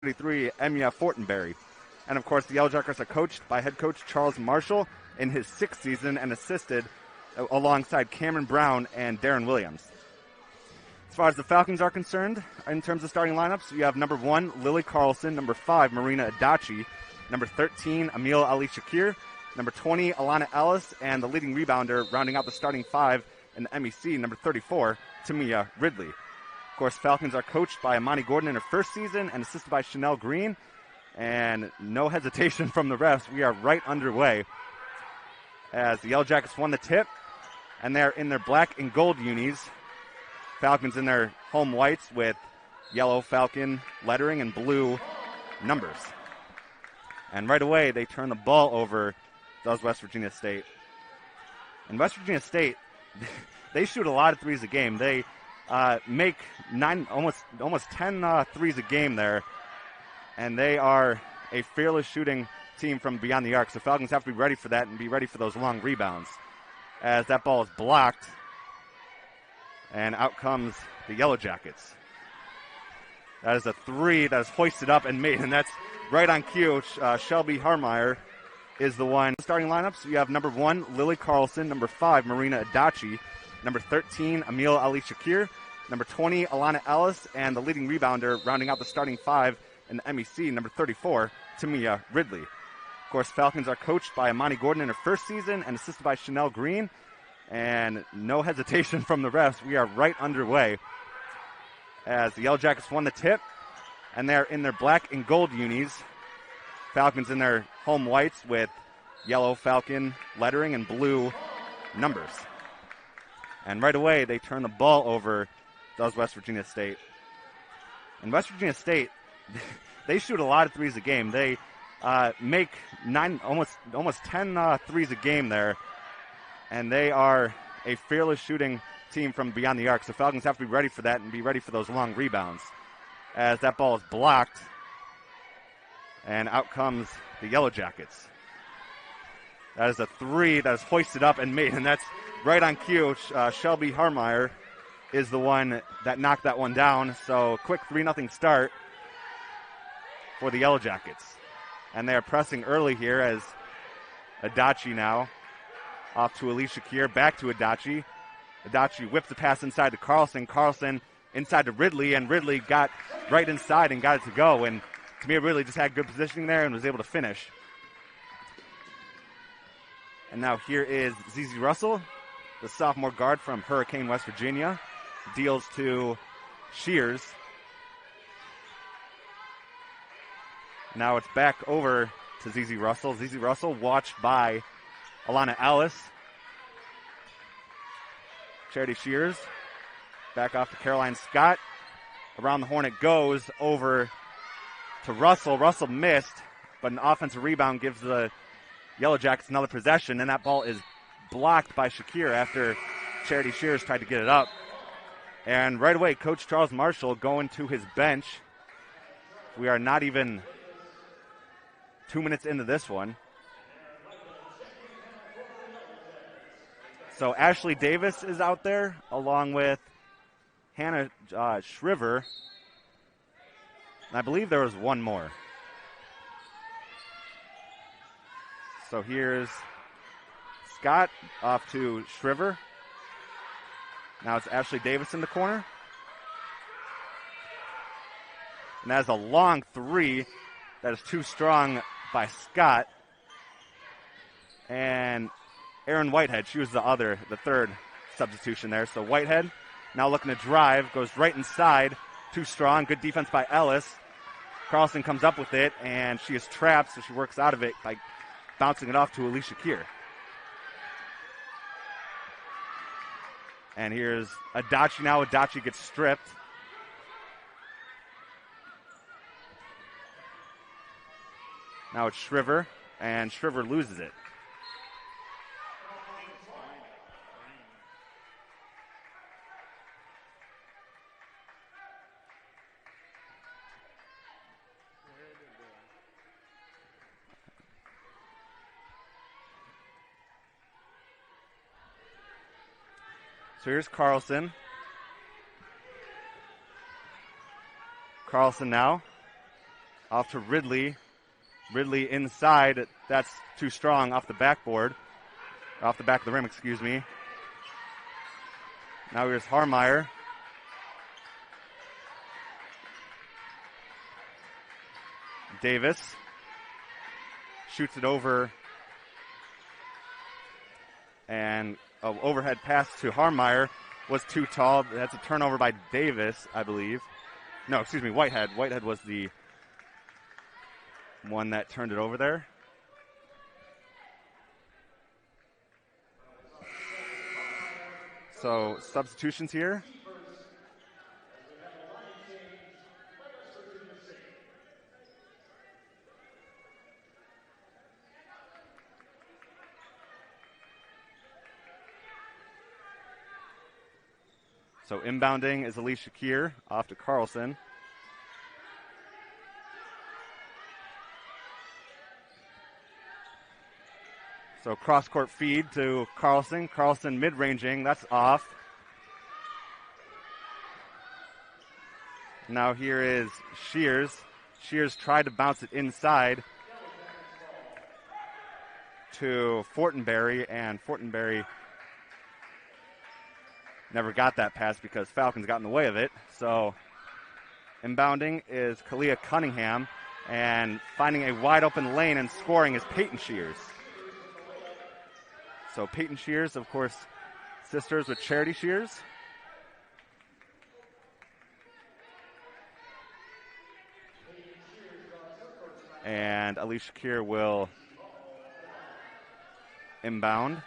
33, Emia Fortenberry. And of course, the Yellow Jackets are coached by head coach Charles Marshall in his sixth season and assisted alongside Cameron Brown and Darren Williams. As far as the Falcons are concerned, in terms of starting lineups, you have number 1, Lily Carlson, number 5, Marina Adachi, number 13, Emil Ali Shakir, number 20, Alana Ellis, and the leading rebounder rounding out the starting 5 in the MEC, number 34, Tamia Ridley. Of course, Falcons are coached by Amani Gordon in her first season and assisted by Chanel Green. And no hesitation from the refs. We are right underway as the Yellow Jackets won the tip, and they're in their black and gold unis. Falcons in their home whites with yellow Falcon lettering and blue numbers. And right away, they turn the ball over, does West Virginia State. And West Virginia State, they shoot a lot of threes a game. They make almost 10 threes a game there. And they are a fearless shooting team from beyond the arc. So Falcons have to be ready for that and be ready for those long rebounds. As that ball is blocked, and out comes the Yellow Jackets. That is a three that is hoisted up and made, and that's right on cue. Shelby Harmeyer is the one. Starting lineups, you have number 1, Lily Carlson, number 5, Marina Adachi, number 13, Emil Ali Shakir, number 20, Alana Ellis, and the leading rebounder rounding out the starting 5 in the MEC, number 34, Tamia Ridley. Of course, Falcons are coached by Amani Gordon in her first season and assisted by Chanel Green. And no hesitation from the refs. We are right underway as the Yellow Jackets won the tip, and they're in their black and gold unis. Falcons in their home whites with yellow Falcon lettering and blue numbers. And right away, they turn the ball over, does West Virginia State. And West Virginia State, they shoot a lot of threes a game. They make almost 10 threes a game there, and they are a fearless shooting team from beyond the arc. So Falcons have to be ready for that and be ready for those long rebounds. As that ball is blocked, and out comes the Yellow Jackets. That is a three that is hoisted up and made, and that's right on cue. Shelby Harmeyer is the one that knocked that one down. So quick 3-0 start for the Yellow Jackets. And they are pressing early here as Adachi now off to Alicia Kier, back to Adachi. Adachi whips the pass inside to Carlson. Carlson inside to Ridley, and Ridley got right inside and got it to go. And Tamia Ridley just had good positioning there and was able to finish. And now here is ZZ Russell, the sophomore guard from Hurricane, West Virginia. Deals to Shears. Now it's back over to ZZ Russell. ZZ Russell watched by Alana Ellis. Charity Shears. Back off to Caroline Scott. Around the horn it goes over to Russell. Russell missed, but an offensive rebound gives the Yellow Jackets another possession, and that ball is blocked by Shakir after Charity Shears tried to get it up. And right away, Coach Charles Marshall going to his bench. We are not even 2 minutes into this one. So Ashley Davis is out there along with Hannah Shriver. And I believe there was one more. So here's Scott off to Shriver. Now it's Ashley Davis in the corner. And that is a long three that is too strong by Scott. And Erin Whitehead, she was the third substitution there. So Whitehead now looking to drive, goes right inside. Too strong, good defense by Ellis. Carlson comes up with it, and she is trapped, so she works out of it by bouncing it off to Alicia Kier. And here's Adachi now. Adachi gets stripped. Now it's Shriver, and Shriver loses it. So here's Carlson. Carlson now Off to Ridley. Ridley inside. That's too strong off the backboard. Off the back of the rim, excuse me. Now here's Harmeyer. Davis shoots it over. And an overhead pass to Harmeyer was too tall. That's a turnover by Davis, I believe. No, excuse me, Whitehead. Whitehead was the one that turned it over there. So substitutions here. So inbounding is Alicia Keir off to Carlson. So cross-court feed to Carlson. Carlson mid-ranging. That's off. Now here is Shears. Shears tried to bounce it inside to Fortenberry, and Fortenberry never got that pass because Falcons got in the way of it. So inbounding is Kalia Cunningham, and finding a wide open lane and scoring is Peyton Shears. So Peyton Shears, of course, sisters with Charity Shears. And Alicia Keir will inbound.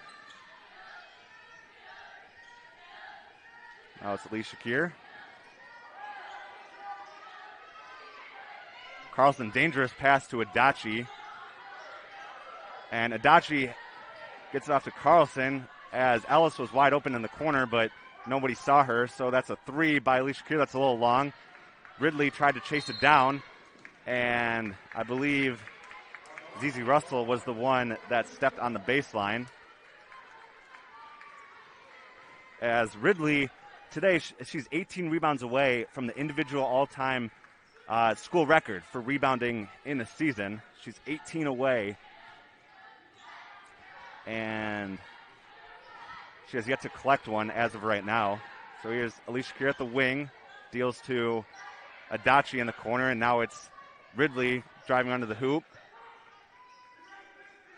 Now it's Alicia Keir. Carlson, dangerous pass to Adachi. And Adachi gets it off to Carlson as Ellis was wide open in the corner, but nobody saw her. So that's a three by Alicia Keir. That's a little long. Ridley tried to chase it down, and I believe Zizi Russell was the one that stepped on the baseline. As Ridley, today, she's 18 rebounds away from the individual all-time school record for rebounding in a season. She's 18 away. And she has yet to collect one as of right now. So here's Alicia Keir at the wing, deals to Adachi in the corner, and now it's Ridley driving under the hoop.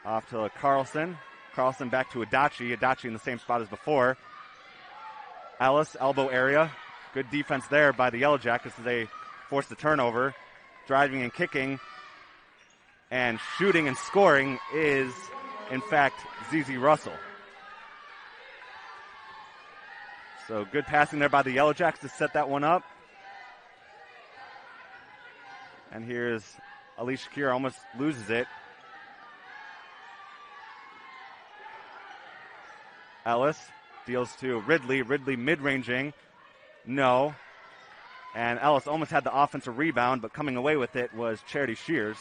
Off to Carlson. Carlson back to Adachi. Adachi in the same spot as before. Ellis, elbow area. Good defense there by the Yellow Jackets as they force the turnover. Driving and kicking and shooting and scoring is, in fact, Zizi Russell. So good passing there by the Yellow Jackets to set that one up. And here's Alicia Keir, almost loses it. Ellis deals to Ridley. Ridley mid-ranging. No. And Ellis almost had the offensive rebound, but coming away with it was Charity Shears.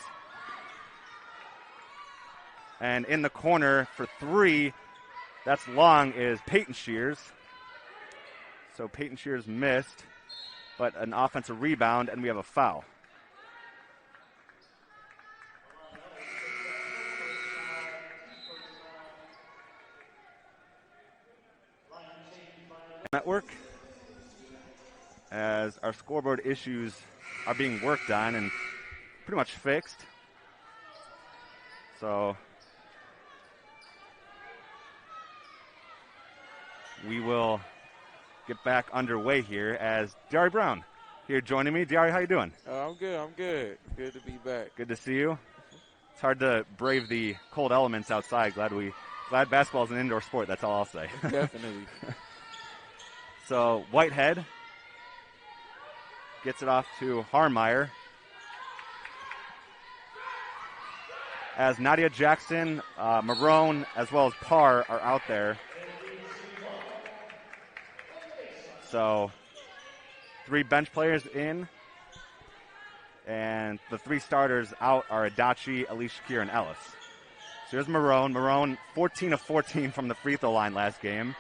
And in the corner for three, that's long, is Peyton Shears. So Peyton Shears missed, but an offensive rebound, and we have a foul. Network, as our scoreboard issues are being worked on and pretty much fixed. So we will get back underway here as Diari Brown here joining me. Diari, how you doing? I'm good. Good to be back. Good to see you. It's hard to brave the cold elements outside. Glad basketball is an indoor sport. That's all I'll say. Definitely. So Whitehead gets it off to Harmeyer. As Nadia Jackson, Marone, as well as Parr are out there. So 3 bench players in. And the 3 starters out are Adachi, Alicia Keir, and Ellis. So here's Marone. Marone, 14 of 14 from the free throw line last game.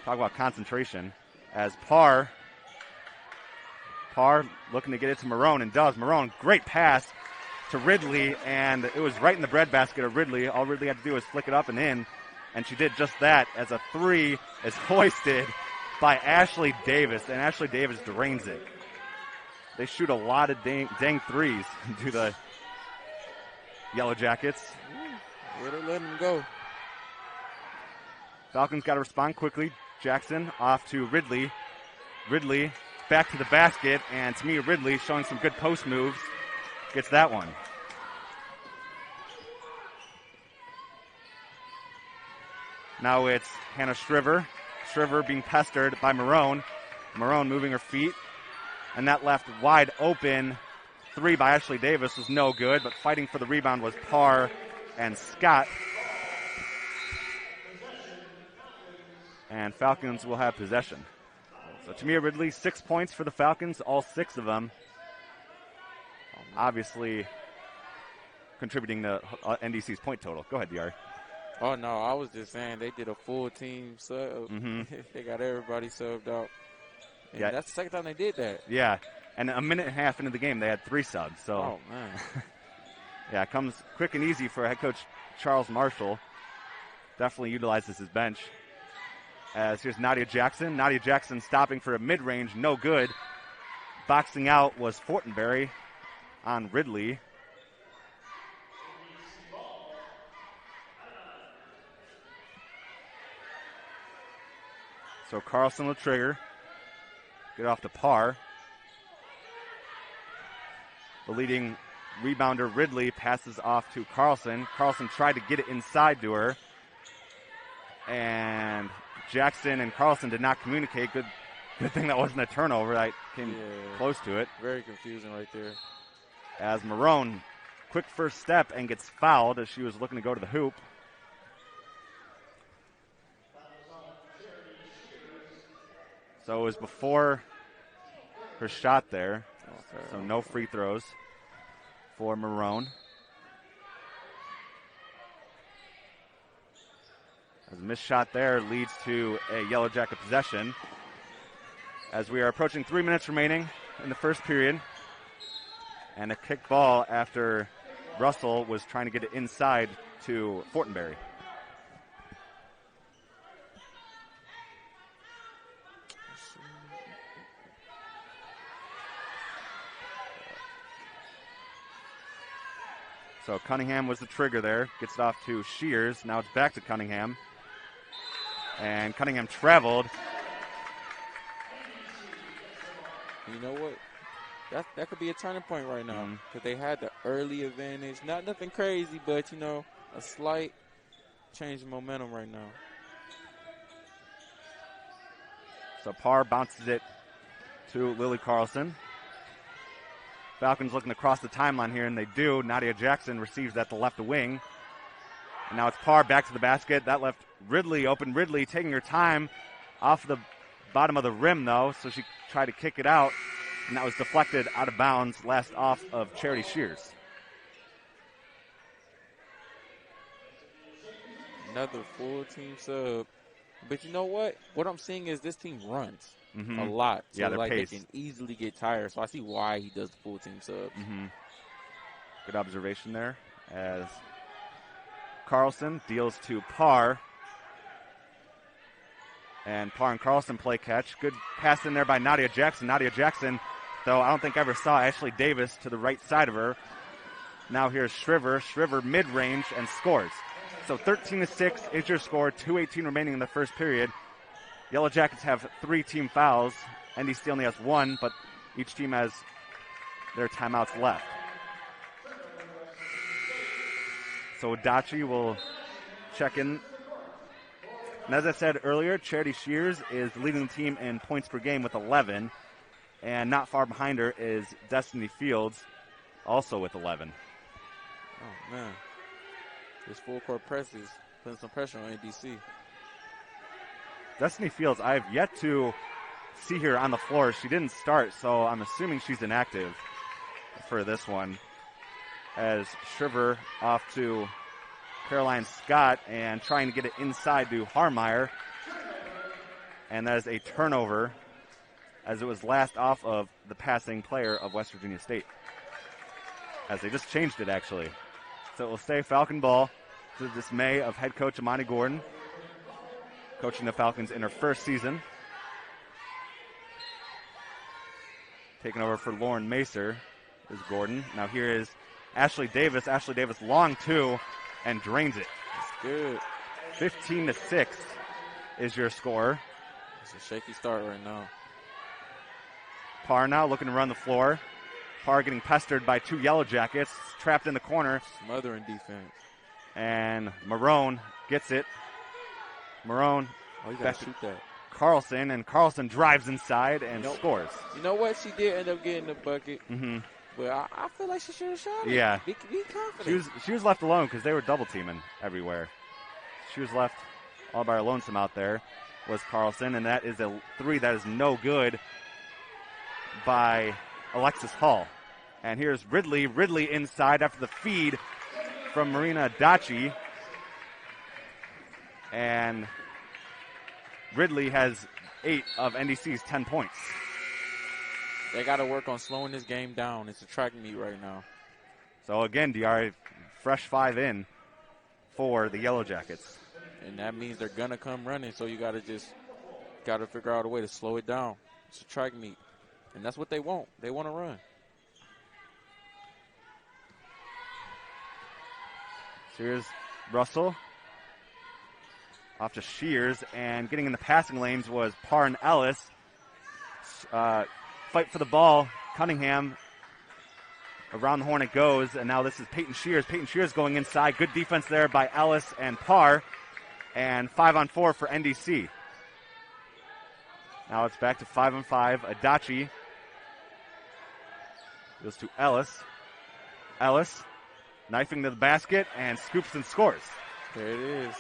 Talk about concentration. As Parr looking to get it to Marone, and does. Marone, great pass to Ridley, and it was right in the breadbasket of Ridley. All Ridley had to do was flick it up and in, and she did just that as a three is hoisted by Ashley Davis, and Ashley Davis drains it. They shoot a lot of dang threes to the Yellow Jackets. Way to let them go. Falcons got to respond quickly. Jackson off to Ridley. Ridley back to the basket, and Tamia Ridley showing some good post moves. Gets that one. Now it's Hannah Shriver. Shriver being pestered by Marone. Marone moving her feet. And that left wide open three by Ashley Davis was no good, but fighting for the rebound was Parr and Scott. And Falcons will have possession. So Tamia Ridley, 6 points for the Falcons, all 6 of them. Obviously contributing to NDC's point total. Go ahead, DR. Oh, no, I was just saying they did a full team sub. They got everybody subbed out. And that's the second time they did that. Yeah, and a minute and a half into the game, they had 3 subs. So, oh, man. Yeah, it comes quick and easy for head coach Charles Marshall. Definitely utilizes his bench. As here's Nadia Jackson. Nadia Jackson stopping for a mid-range, no good. Boxing out was Fortenberry on Ridley. So Carlson will trigger. Get off to Parr. The leading rebounder ridley passes off to Carlson. Carlson tried to get it inside to her. And Jackson and Carlson did not communicate. Good thing that wasn't a turnover. That came close to it. Very confusing right there. As Marone, quick first step and gets fouled as she was looking to go to the hoop. So it was before her shot there. Okay. So no free throws for Marone. As a missed shot there leads to a Yellow Jacket possession. As we are approaching 3 minutes remaining in the first period. And a kick ball after Russell was trying to get it inside to Fortenberry. So Cunningham was the trigger there. Gets it off to Shears. Now it's back to Cunningham. And Cunningham traveled. You know what? That could be a turning point right now. Because they had the early advantage. Nothing crazy, but, a slight change in momentum right now. So Parr bounces it to Lily Carlson. Falcons looking to cross the timeline here, and they do. Nadia Jackson receives at the left wing. And now it's Parr back to the basket. That left Ridley open. Ridley taking her time off the bottom of the rim, though, so she tried to kick it out, and that was deflected out of bounds, last off of Charity Shears. Another full team sub. But you know what? What I'm seeing is this team runs a lot. So, they're paced. They can easily get tired. So I see why he does the full team subs. Good observation there as Carlson deals to Parr. And Parr and Carlson play catch. Good pass in there by Nadia Jackson. Nadia Jackson, though, I don't think I ever saw Ashley Davis to the right side of her. Now here's Shriver. Shriver mid-range and scores. So 13-6 is your score. 2:18 remaining in the first period. Yellow Jackets have 3 team fouls. NDC only has 1, but each team has their timeouts left. So Adachi will check in. And as I said earlier, Charity Shears is leading the team in points per game with 11. And not far behind her is Destiny Fields, also with 11. Oh, man. This full court press is putting some pressure on NDC. Destiny Fields, I have yet to see her on the floor. She didn't start, so I'm assuming she's inactive for this one. As Shriver off to Caroline Scott and trying to get it inside to Harmeyer. And that is a turnover as it was last off of the passing player of West Virginia State. as they just changed it, actually. So it will stay Falcon ball to the dismay of head coach Amani Gordon, coaching the Falcons in her first season. Taking over for Lauren Macer is Gordon. Now here is Ashley Davis. Ashley Davis long two and drains it. That's good. 15-6 is your score. It's a shaky start right now. Parr now looking to run the floor. Parr getting pestered by two Yellow Jackets, trapped in the corner. Smothering defense. And Marone gets it. Marone. Oh, you got to shoot that. Carlson, and Carlson drives inside and scores. You know what? She did end up getting the bucket. Mm-hmm. But I feel like she should have shot it. Yeah. Be confident. She was left alone because they were double teaming everywhere. She was left all by her lonesome out there was Carlson, and that is a three that is no good by Alexis Hall. And here's Ridley. Ridley inside after the feed from Marina Daci. And Ridley has 8 of NDC's 10 points. They got to work on slowing this game down. It's a track meet right now. So again, DR, fresh 5 in for the Yellow Jackets. And that means they're going to come running, so you got to figure out a way to slow it down. It's a track meet. And that's what they want. They want to run. So here's Russell. Off to Shears, and getting in the passing lanes was Parr and Ellis. Fight for the ball. Cunningham. Around the horn it goes, and now this is Peyton Shears. Peyton Shears going inside. Good defense there by Ellis and Parr. And 5-on-4 for NDC. Now it's back to 5-on-5. Adachi goes to Ellis. Ellis knifing to the basket and scoops and scores. There it is.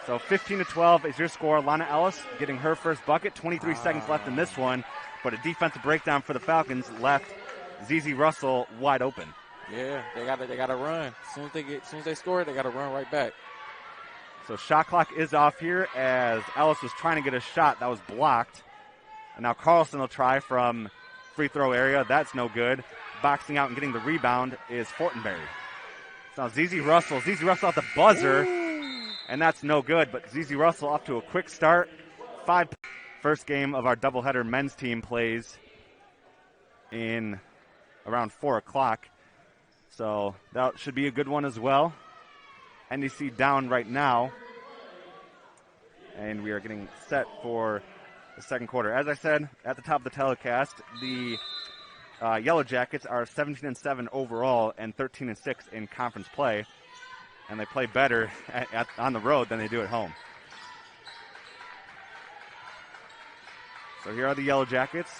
So 15-12 is your score. Lana Ellis getting her first bucket. 23 seconds left in this one, but a defensive breakdown for the Falcons left ZZ Russell wide open. Yeah, they gotta run. As soon as they score, they gotta run right back. So shot clock is off here as Ellis was trying to get a shot that was blocked. And now Carlson will try from free throw area. That's no good. Boxing out and getting the rebound is Fortenberry. So now ZZ Russell at the buzzer. Ooh. And that's no good. But ZZ Russell off to a quick start. First game of our doubleheader men's team plays in around 4 o'clock. So that should be a good one as well. NDC down right now. And we are getting set for the second quarter. As I said at the top of the telecast, the Yellow Jackets are 17-7 overall and 13-6 in conference play. And they play better on the road than they do at home. So here are the Yellow Jackets.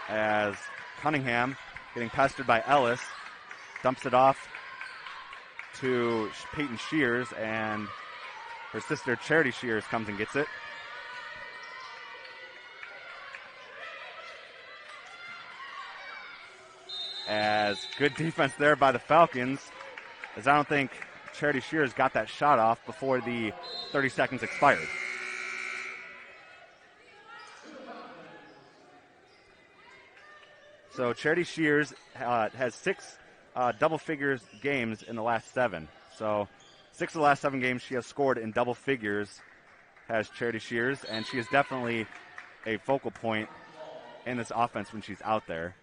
As Cunningham getting pestered by Ellis. Dumps it off to Peyton Shears, and her sister Charity Shears comes and gets it. As good defense there by the Falcons, as I don't think Charity Shears got that shot off before the 30 seconds expired. So Charity Shears has 6 double figures games in the last 7. So 6 of the last 7 games she has scored in double figures has Charity Shears, and she is definitely a focal point in this offense when she's out there.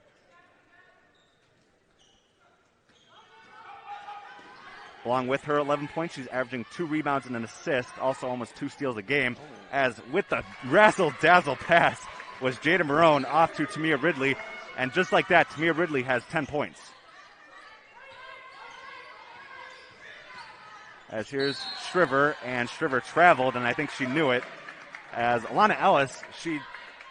Along with her 11 points, she's averaging 2 rebounds and an assist, also almost 2 steals a game, as with the razzle-dazzle pass was Jada Marone off to Tamia Ridley, and just like that, Tamia Ridley has 10 points. As here's Shriver, and Shriver traveled, and I think she knew it. As Alana Ellis, she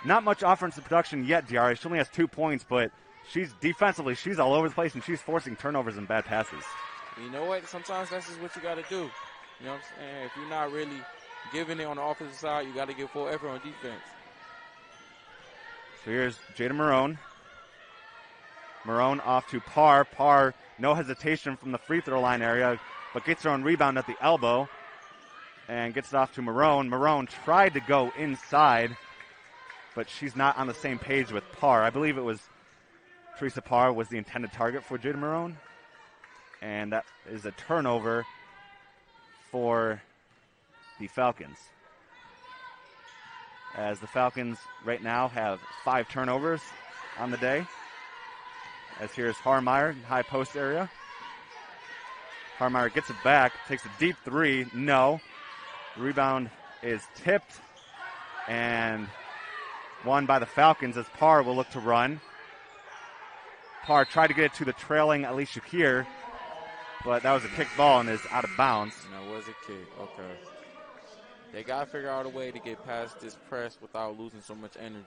not much offensive production yet, Diarra. She only has 2 points, but she's defensively, she's all over the place, and she's forcing turnovers and bad passes. You know what? Sometimes that's just what you got to do. You know what I'm saying? If you're not really giving it on the offensive side, you got to give full effort on defense. So here's Jada Marone. Marone off to Parr. Parr, no hesitation from the free throw line area, but gets her own rebound at the elbow and gets it off to Marone. Marone tried to go inside, but she's not on the same page with Parr. I believe it was Teresa Parr was the intended target for Jada Marone. And that is a turnover for the Falcons. As the Falcons right now have 5 turnovers on the day. As here's Harmeyer in high post area. Harmeyer gets it back, takes a deep 3. No. The rebound is tipped and won by the Falcons as Parr will look to run. Parr tried to get it to the trailing Alicia Keir, but that was a kicked ball and is out of bounds. And that was a kick. Okay. They got to figure out a way to get past this press without losing so much energy.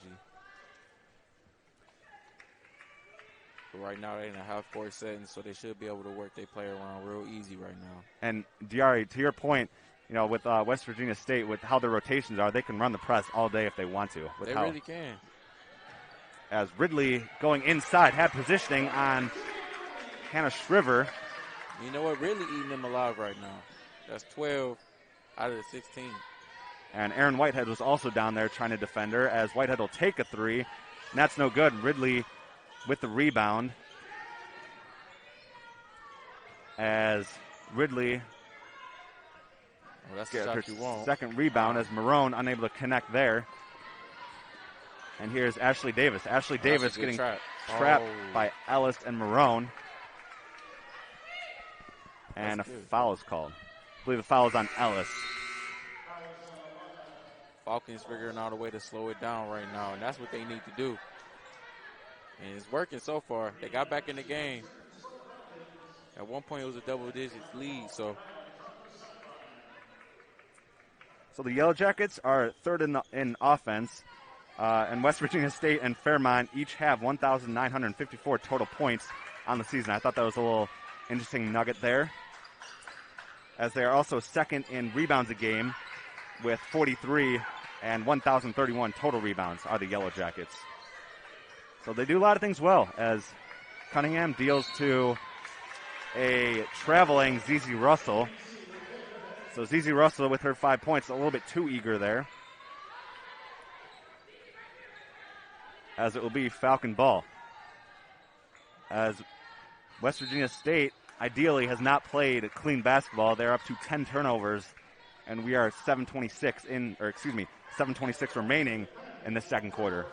But right now they're in a half-court setting, so they should be able to work their play around real easy right now. And Diari, to your point, you know, with West Virginia State, with how their rotations are, they can run the press all day if they want to. They really can. As Ridley going inside, had positioning on Hannah Shriver. You know what? Really eating them alive right now. That's 12 out of the 16. And Aaron Whitehead was also down there trying to defend her, as Whitehead will take a 3, and that's no good. Ridley with the rebound. As Ridley that's gets the her shot you want. second rebound, as Marone unable to connect there. And here's Ashley Davis. Ashley Davis getting trapped by Ellis and Marone. And a foul is called. I believe the foul is on Ellis. Falcons figuring out a way to slow it down right now, and that's what they need to do. And it's working so far. They got back in the game. At one point, it was a double-digit lead, so. So the Yellow Jackets are third in offense, and West Virginia State and Fairmont each have 1,954 total points on the season. I thought that was a little interesting nugget there, as they are also second in rebounds a game with 43 and 1,031 total rebounds are the Yellow Jackets. So they do a lot of things well, as Cunningham deals to a traveling ZZ Russell. So ZZ Russell with her 5 points, a little bit too eager there. As it will be Falcon ball. As West Virginia State ideally has not played clean basketball. They're up to 10 turnovers, and we are 7:26 remaining in the second quarter.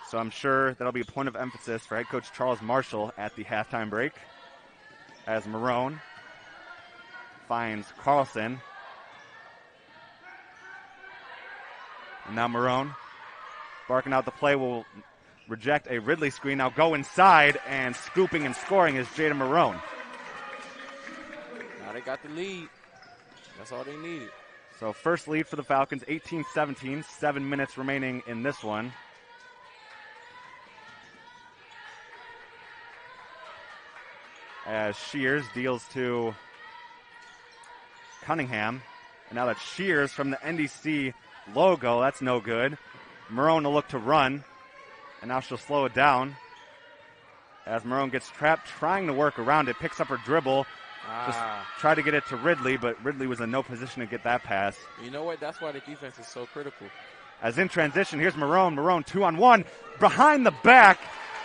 So I'm sure that'll be a point of emphasis for head coach Charles Marshall at the halftime break, as Marone finds Carlson. And now Marone barking out the play will reject a Ridley screen. Now go inside, and scooping and scoring is Jada Marone. Now they got the lead. That's all they needed. So first lead for the Falcons, 18-17, 7 minutes remaining in this one. As Shears deals to Cunningham. And now that's Shears from the NDC logo. That's no good. Marone will look to run. And now she'll slow it down. As Marone gets trapped, trying to work around it. Picks up her dribble. Just try to get it to Ridley, but Ridley was in no position to get that pass. You know what? That's why the defense is so critical. As in transition, here's Marone. Marone 2-on-1. Behind the back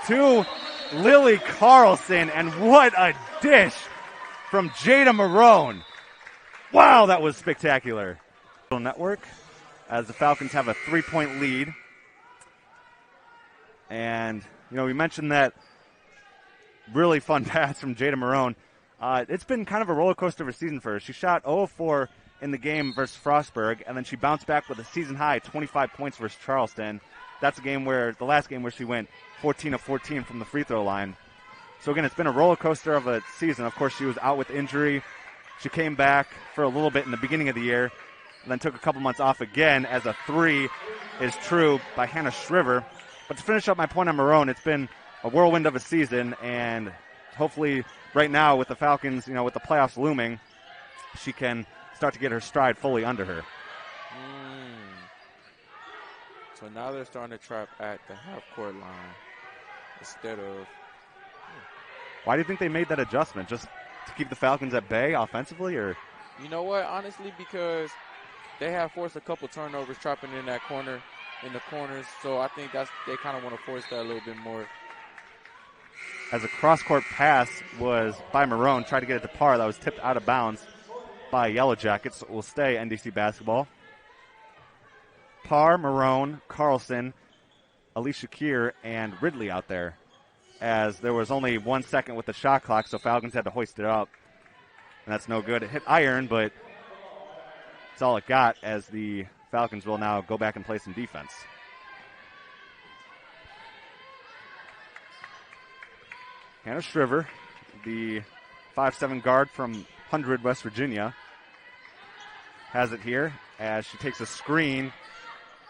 to Lily Carlson, and what a dish from Jada Marone. Wow, that was spectacular. Network, as the Falcons have a 3-point lead. And, you know, we mentioned that really fun pass from Jada Marone. It's been kind of a roller coaster of a season for her. She shot 0-4 in the game versus Frostburg, and then she bounced back with a season high 25 points versus Charleston. That's the last game where she went 14-of-14 from the free throw line. So again, it's been a roller coaster of a season. Of course, she was out with injury. She came back for a little bit in the beginning of the year, and then took a couple months off again, as a 3 is true by Hannah Shriver. But to finish up my point on Marone, it's been a whirlwind of a season, and hopefully right now with the Falcons, you know, with the playoffs looming, she can start to get her stride fully under her. So now they're starting to trap at the half-court line instead of... Why do you think they made that adjustment? Just to keep the Falcons at bay offensively, or? You know what? Honestly, because they have forced a couple turnovers trapping in that corner, in the corners. So I think they kind of want to force that a little bit more. As a cross-court pass was by Marone, tried to get it to Parr. That was tipped out of bounds by Yellow Jackets. Will stay NDC basketball. Parr, Marone, Carlson, Alicia Keir, and Ridley out there, as there was only 1 second with the shot clock, so Falcons had to hoist it up. And that's no good. It hit iron, but it's all it got, as the Falcons will now go back and play some defense. Hannah Shriver, the 5'7" guard from 100, West Virginia, has it here as she takes a screen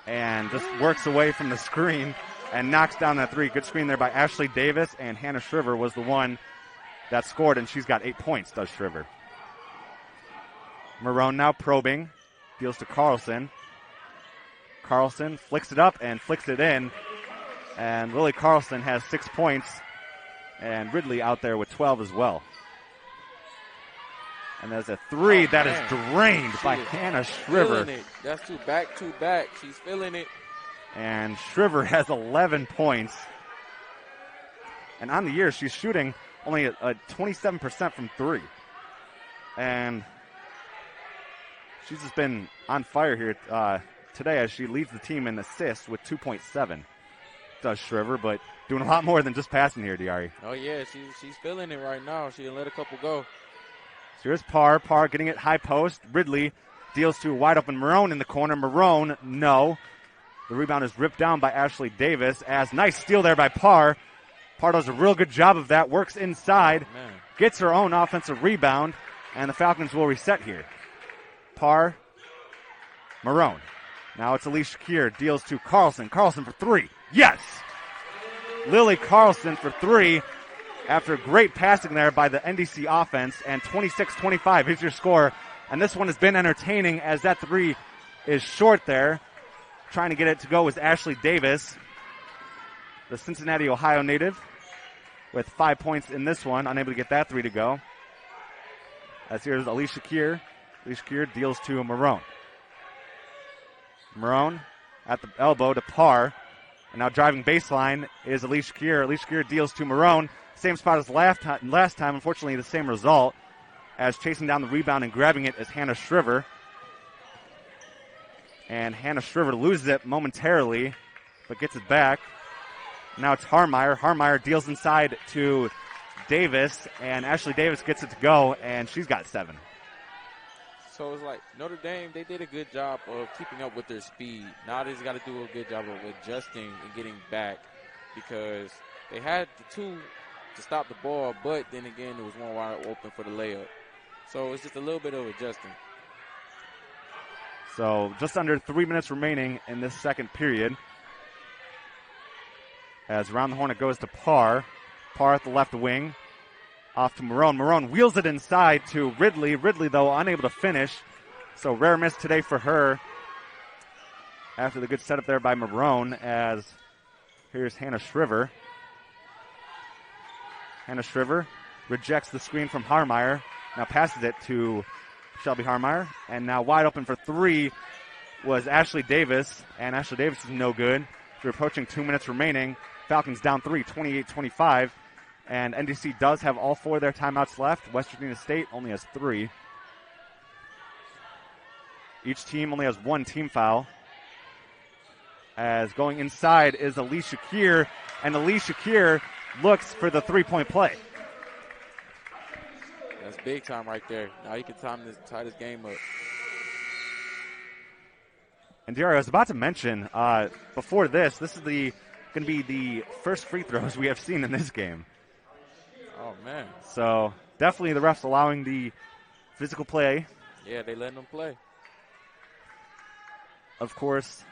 and just works away from the screen and knocks down that three. Good screen there by Ashley Davis, and Hannah Shriver was the one that scored, and she's got 8 points, does Shriver. Marone now probing, deals to Carlson. Carlson flicks it up and flicks it in, and Lily Carlson has 6 points, and Ridley out there with 12 as well. And there's a three that is drained by Hannah Shriver. That's two back. She's feeling it. And Shriver has 11 points. And on the year, she's shooting only a 27% from three. And she's just been on fire here today, as she leads the team in assists with 2.7. Does Shriver, but doing a lot more than just passing here, Diari. Oh, yeah, she's feeling it right now. She didn't let a couple go. So here's Parr. Parr getting it high post. Ridley deals to a wide open Marone in the corner. Marone, no. The rebound is ripped down by Ashley Davis, as nice steal there by Parr. Parr does a real good job of that, works inside, gets her own offensive rebound, and the Falcons will reset here. Parr, Marone. Now it's Alicia Keir, deals to Carlson. Carlson for three. Yes! Lily Carlson for three, after great passing there by the NDC offense, and 26-25. Here's your score. And this one has been entertaining, as that three is short there. Trying to get it to go was Ashley Davis, the Cincinnati, Ohio native, with 5 points in this one. Unable to get that three to go. As here's Alicia Keir. Alicia Keir deals to Marone. Marone at the elbow to Parr. And now driving baseline is Alicia Keir. Alicia Keir deals to Marone. Same spot as last time. Unfortunately, the same result, as chasing down the rebound and grabbing it is Hannah Shriver. And Hannah Shriver loses it momentarily, but gets it back. Now it's Harmeyer. Harmeyer deals inside to Davis, and Ashley Davis gets it to go, and she's got 7. So it's like Notre Dame, they did a good job of keeping up with their speed. Now they just got to do a good job of adjusting and getting back, because they had the two to stop the ball, but then again, there was one wide open for the layup. So it's just a little bit of adjusting. So just under 3 minutes remaining in this second period. As around the horn it goes to Parr. Parr at the left wing. Off to Marone. Marone wheels it inside to Ridley. Ridley, though, unable to finish. So rare miss today for her. After the good setup there by Marone, as here's Hannah Shriver. Hannah Shriver rejects the screen from Harmeyer. Now passes it to Shelby Harmeyer. And now wide open for three was Ashley Davis. And Ashley Davis is no good. We're approaching 2 minutes remaining. Falcons down 3, 28-25. And NDC does have all 4 of their timeouts left. West Virginia State only has 3. Each team only has 1 team foul. As going inside is Alicia Keir. And Alicia Keir looks for the three-point play. That's big time right there. Now you can tie this game up. And Diari, I was about to mention, before this is going to be the first free throws we have seen in this game. Oh, man. So definitely the refs allowing the physical play. Yeah, they letting them play. Of course,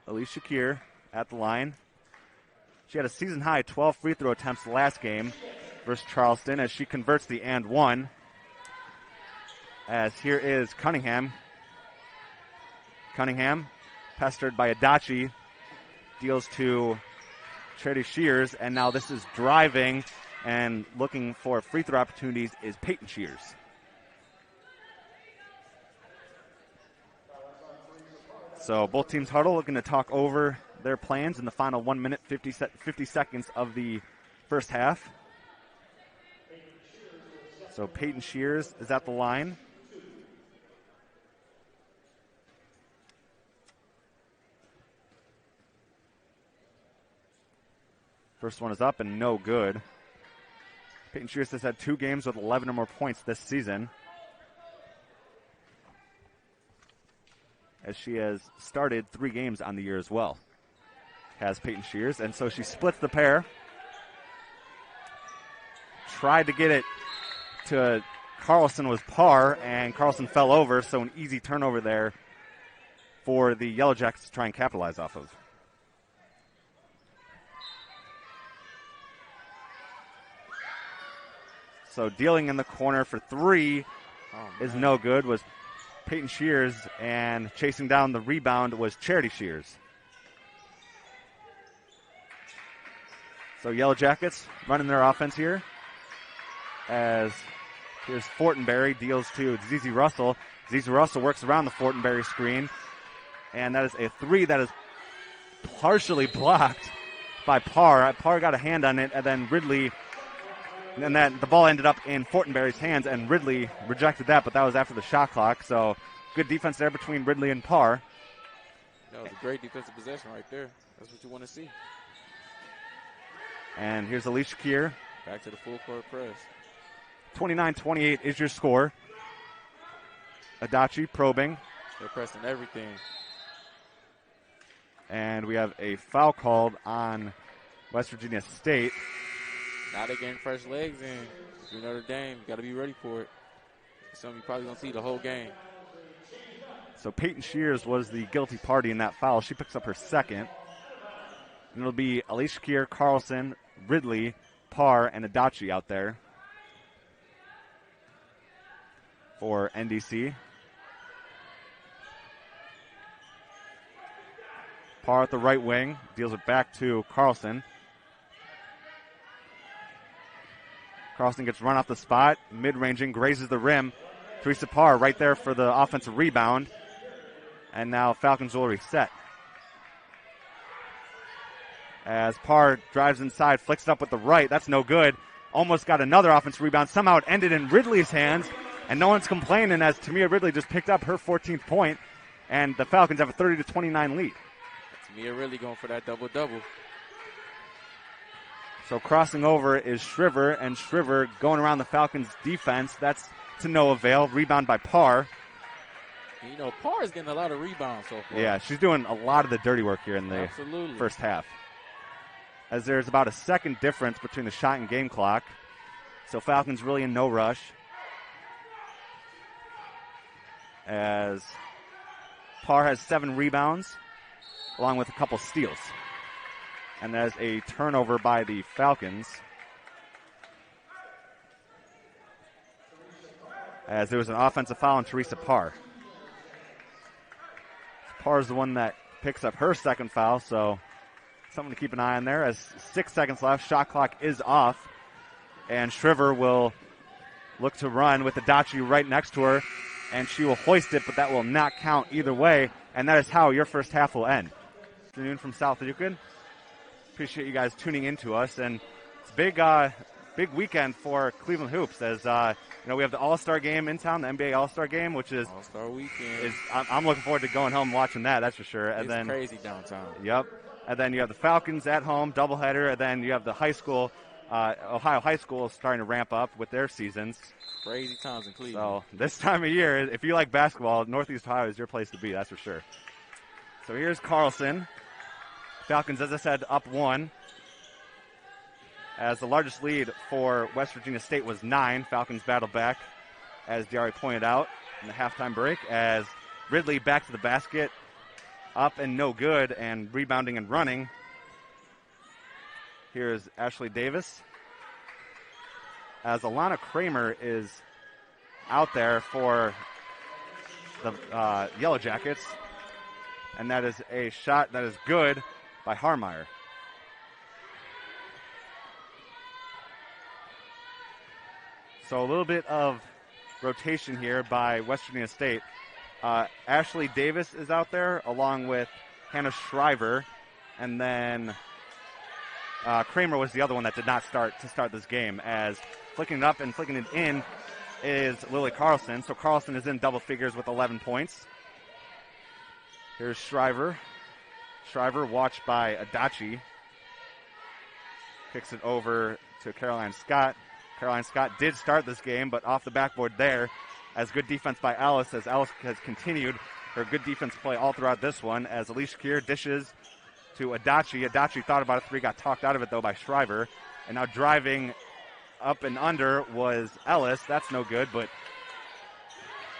Alicia Keir at the line. She had a season-high 12 free throw attempts last game versus Charleston, as she converts the and one. As here is Cunningham. Cunningham, pestered by Adachi, deals to Charity Shears, and now this is driving and looking for free throw opportunities is Peyton Shears. So both teams huddle, looking to talk over their plans in the final 1 minute, 50 seconds of the first half. So Peyton Shears is at the line. First one is up and no good. Peyton Shears has had 2 games with 11 or more points this season, as she has started 3 games on the year as well, has Peyton Shears. And so she splits the pair. Tried to get it to Carlson, was par, and Carlson fell over, so an easy turnover there for the Yellow Jackets to try and capitalize off of. So dealing in the corner for 3 is no good, was Peyton Shears, and chasing down the rebound was Charity Shears. So Yellow Jackets running their offense here, as here's Fortenberry, deals to ZZ Russell. ZZ Russell works around the Fortenberry screen, and that is a 3 that is partially blocked by Parr. Parr got a hand on it, and then Ridley, and then the ball ended up in Fortenberry's hands, and Ridley rejected that, but that was after the shot clock. So good defense there between Ridley and Parr. That was a great defensive possession right there. That's what you want to see. And here's Alicia Kier. Back to the full court press. 29-28 is your score. Adachi probing. They're pressing everything. And we have a foul called on West Virginia State. Now they're getting fresh legs in. If you're Notre Dame, you got to be ready for it. Something you probably going to see the whole game. So Peyton Shears was the guilty party in that foul. She picks up her second. And it'll be Alicia Kier, Carlson, Ridley, Parr, and Adachi out there for NDC. Parr at the right wing, deals it back to Carlson. Carlson gets run off the spot, mid-ranging, grazes the rim. Teresa Parr right there for the offensive rebound. And now Falcons will reset. As Parr drives inside, flicks it up with the right. That's no good. Almost got another offensive rebound. Somehow it ended in Ridley's hands, and no one's complaining as Tamia Ridley just picked up her 14th point, and the Falcons have a 30-29 lead. Tamia Ridley going for that double-double. So crossing over is Shriver, and Shriver going around the Falcons' defense. That's to no avail. Rebound by Parr. You know, Parr is getting a lot of rebounds so far. Yeah, she's doing a lot of the dirty work here in the first half. As there's about a second difference between the shot and game clock. So Falcons really in no rush. As Parr has 7 rebounds, along with a couple steals. And there's a turnover by the Falcons, as there was an offensive foul on Teresa Parr. Parr is the one that picks up her second foul, so something to keep an eye on there. As 6 seconds left, shot clock is off, and Shriver will look to run with Adachi right next to her, and she will hoist it, but that will not count either way, and that is how your first half will end. Afternoon from South Yukon. Appreciate you guys tuning in to us, and it's a big weekend for Cleveland Hoops, as we have the All-Star game in town, the NBA All-Star game, which is All-Star weekend. I'm looking forward to going home and watching that, that's for sure. And it's crazy downtown. Yep. And then you have the Falcons at home, doubleheader, and then you have the high school, Ohio High School starting to ramp up with their seasons. Crazy times in Cleveland. So this time of year, if you like basketball, Northeast Ohio is your place to be, that's for sure. So here's Carlson. Falcons, as I said, up 1. As the largest lead for West Virginia State was 9. Falcons battle back, as Diari pointed out, in the halftime break, as Ridley back to the basket, up and no good, and rebounding and running. Here's Ashley Davis, as Alana Kramer is out there for the Yellow Jackets, and that is a shot that is good by Harmeyer. So a little bit of rotation here by West Virginia State. Ashley Davis is out there along with Hannah Shriver. And then Kramer was the other one that did not start this game, as flicking it up and flicking it in is Lily Carlson. So Carlson is in double figures with 11 points. Here's Shriver. Shriver watched by Adachi. Kicks it over to Caroline Scott. Caroline Scott did start this game, but off the backboard there, as good defense by Alice, as Alice has continued her good defense play all throughout this one, as Alicia Kier dishes to Adachi. Adachi thought about a three, got talked out of it, though, by Shriver. And now driving up and under was Ellis. That's no good, but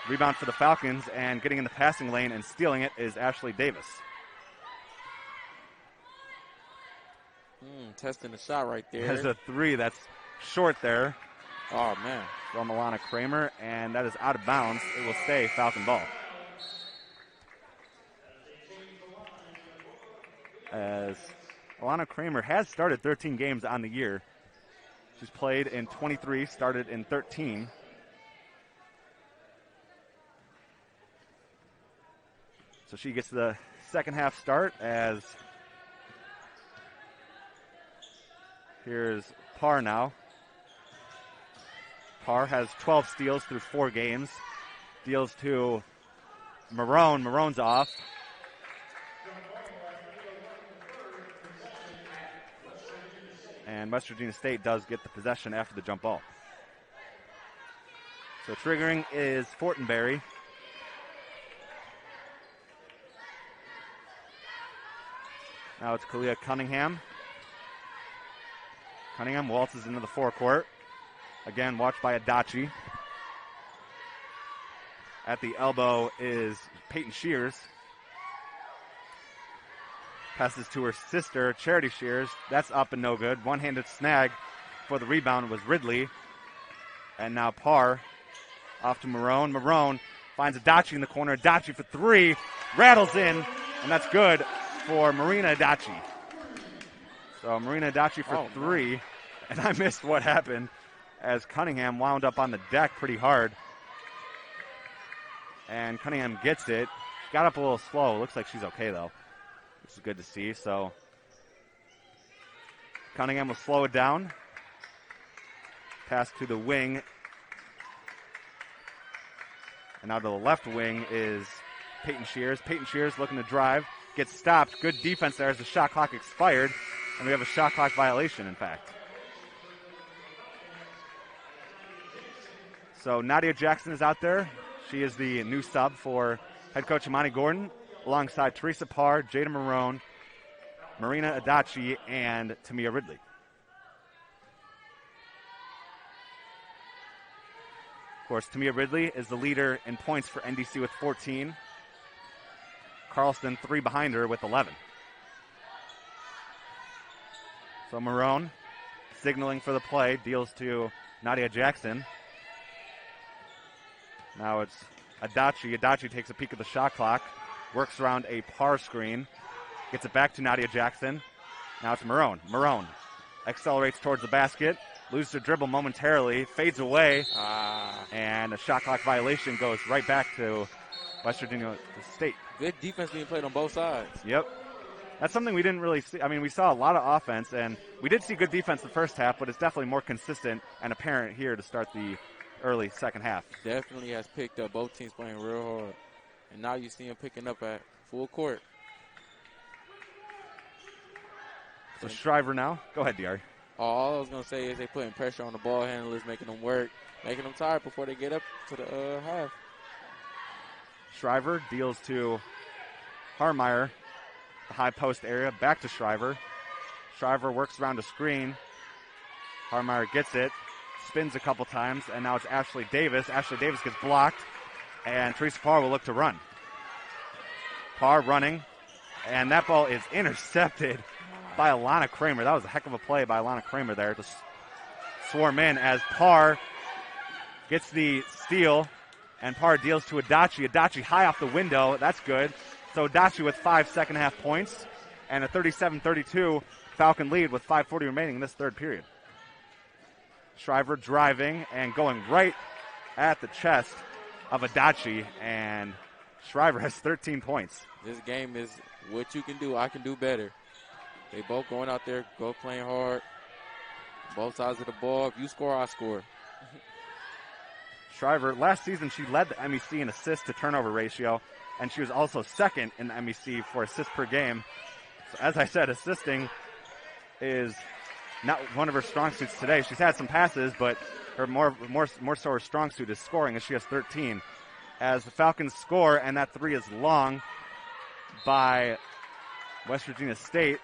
rebound for the Falcons, and getting in the passing lane and stealing it is Ashley Davis. Testing the shot right there. There's a three that's short there. Oh, man. From Alana Kramer, and that is out of bounds. It will stay Falcon ball. As Alana Kramer has started 13 games on the year. She's played in 23, started in 13. So she gets the second half start, as here's Parr now. Parr has 12 steals through 4 games. Deals to Marone. Marone's off. And West Virginia State does get the possession after the jump ball. So triggering is Fortenberry. Now it's Kalia Cunningham. Cunningham waltzes into the forecourt. Again, watched by Adachi. At the elbow is Peyton Shears. Passes to her sister, Charity Shears. That's up and no good. One-handed snag for the rebound was Ridley. And now Parr off to Marone. Marone finds Adachi in the corner. Adachi for three. Rattles in, and that's good for Marina Adachi. So Marina Adachi for three. And I missed what happened as Cunningham wound up on the deck pretty hard. And Cunningham gets it. Got up a little slow. Looks like she's okay, though, which is good to see. So Cunningham will slow it down. Pass to the wing. And now to the left wing is Peyton Shears. Peyton Shears looking to drive. Gets stopped. Good defense there as the shot clock expired. And we have a shot clock violation, in fact. So Nadia Jackson is out there. She is the new sub for head coach Imani Gordon, alongside Teresa Parr, Jada Marone, Marina Adachi, and Tamia Ridley. Of course, Tamia Ridley is the leader in points for NDC with 14. Carlston 3 behind her with 11. So Marone signaling for the play, deals to Nadia Jackson. Now it's Adachi. Adachi takes a peek at the shot clock, works around a Parr screen, gets it back to Nadia Jackson. Now it's Marone. Marone accelerates towards the basket, loses the dribble momentarily, fades away, and a shot clock violation goes right back to West Virginia State. Good defense being played on both sides. Yep. That's something we didn't really see. I mean, we saw a lot of offense, and we did see good defense the first half, but it's definitely more consistent and apparent here to start the early second half. Definitely has picked up. Both teams playing real hard. And now you see him picking up at full court. So Shriver now. Go ahead, Diari. All I was going to say is they're putting pressure on the ball handlers, making them work, making them tired before they get up to the half. Shriver deals to Harmeyer, the high post area, back to Shriver. Shriver works around a screen. Harmeyer gets it, spins a couple times, and now it's Ashley Davis. Ashley Davis gets blocked, and Teresa Parr will look to run. Parr running, and that ball is intercepted by Alana Kramer. That was a heck of a play by Alana Kramer there to swarm in as Parr gets the steal, and Parr deals to Adachi. Adachi high off the window. That's good. So Adachi with 5 second half points and a 37-32 Falcon lead with 5:40 remaining in this third period. Shriver driving and going right at the chest of Adachi, and Shriver has 13 points. This game is what you can do, I can do better. They both going out there, both playing hard. Both sides of the ball. If you score, I score. Shriver, last season she led the MEC in assist to turnover ratio, and she was also second in the MEC for assists per game. So as I said, assisting is not one of her strong suits today. She's had some passes, but her more so her strong suit is scoring, as she has 13. As the Falcons score, and that three is long by West Virginia State.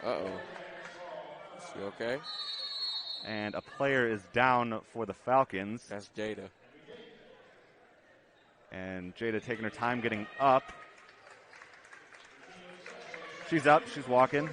Uh-oh. Is she okay? And a player is down for the Falcons. That's Jada. And Jada taking her time getting up. She's up. She's walking.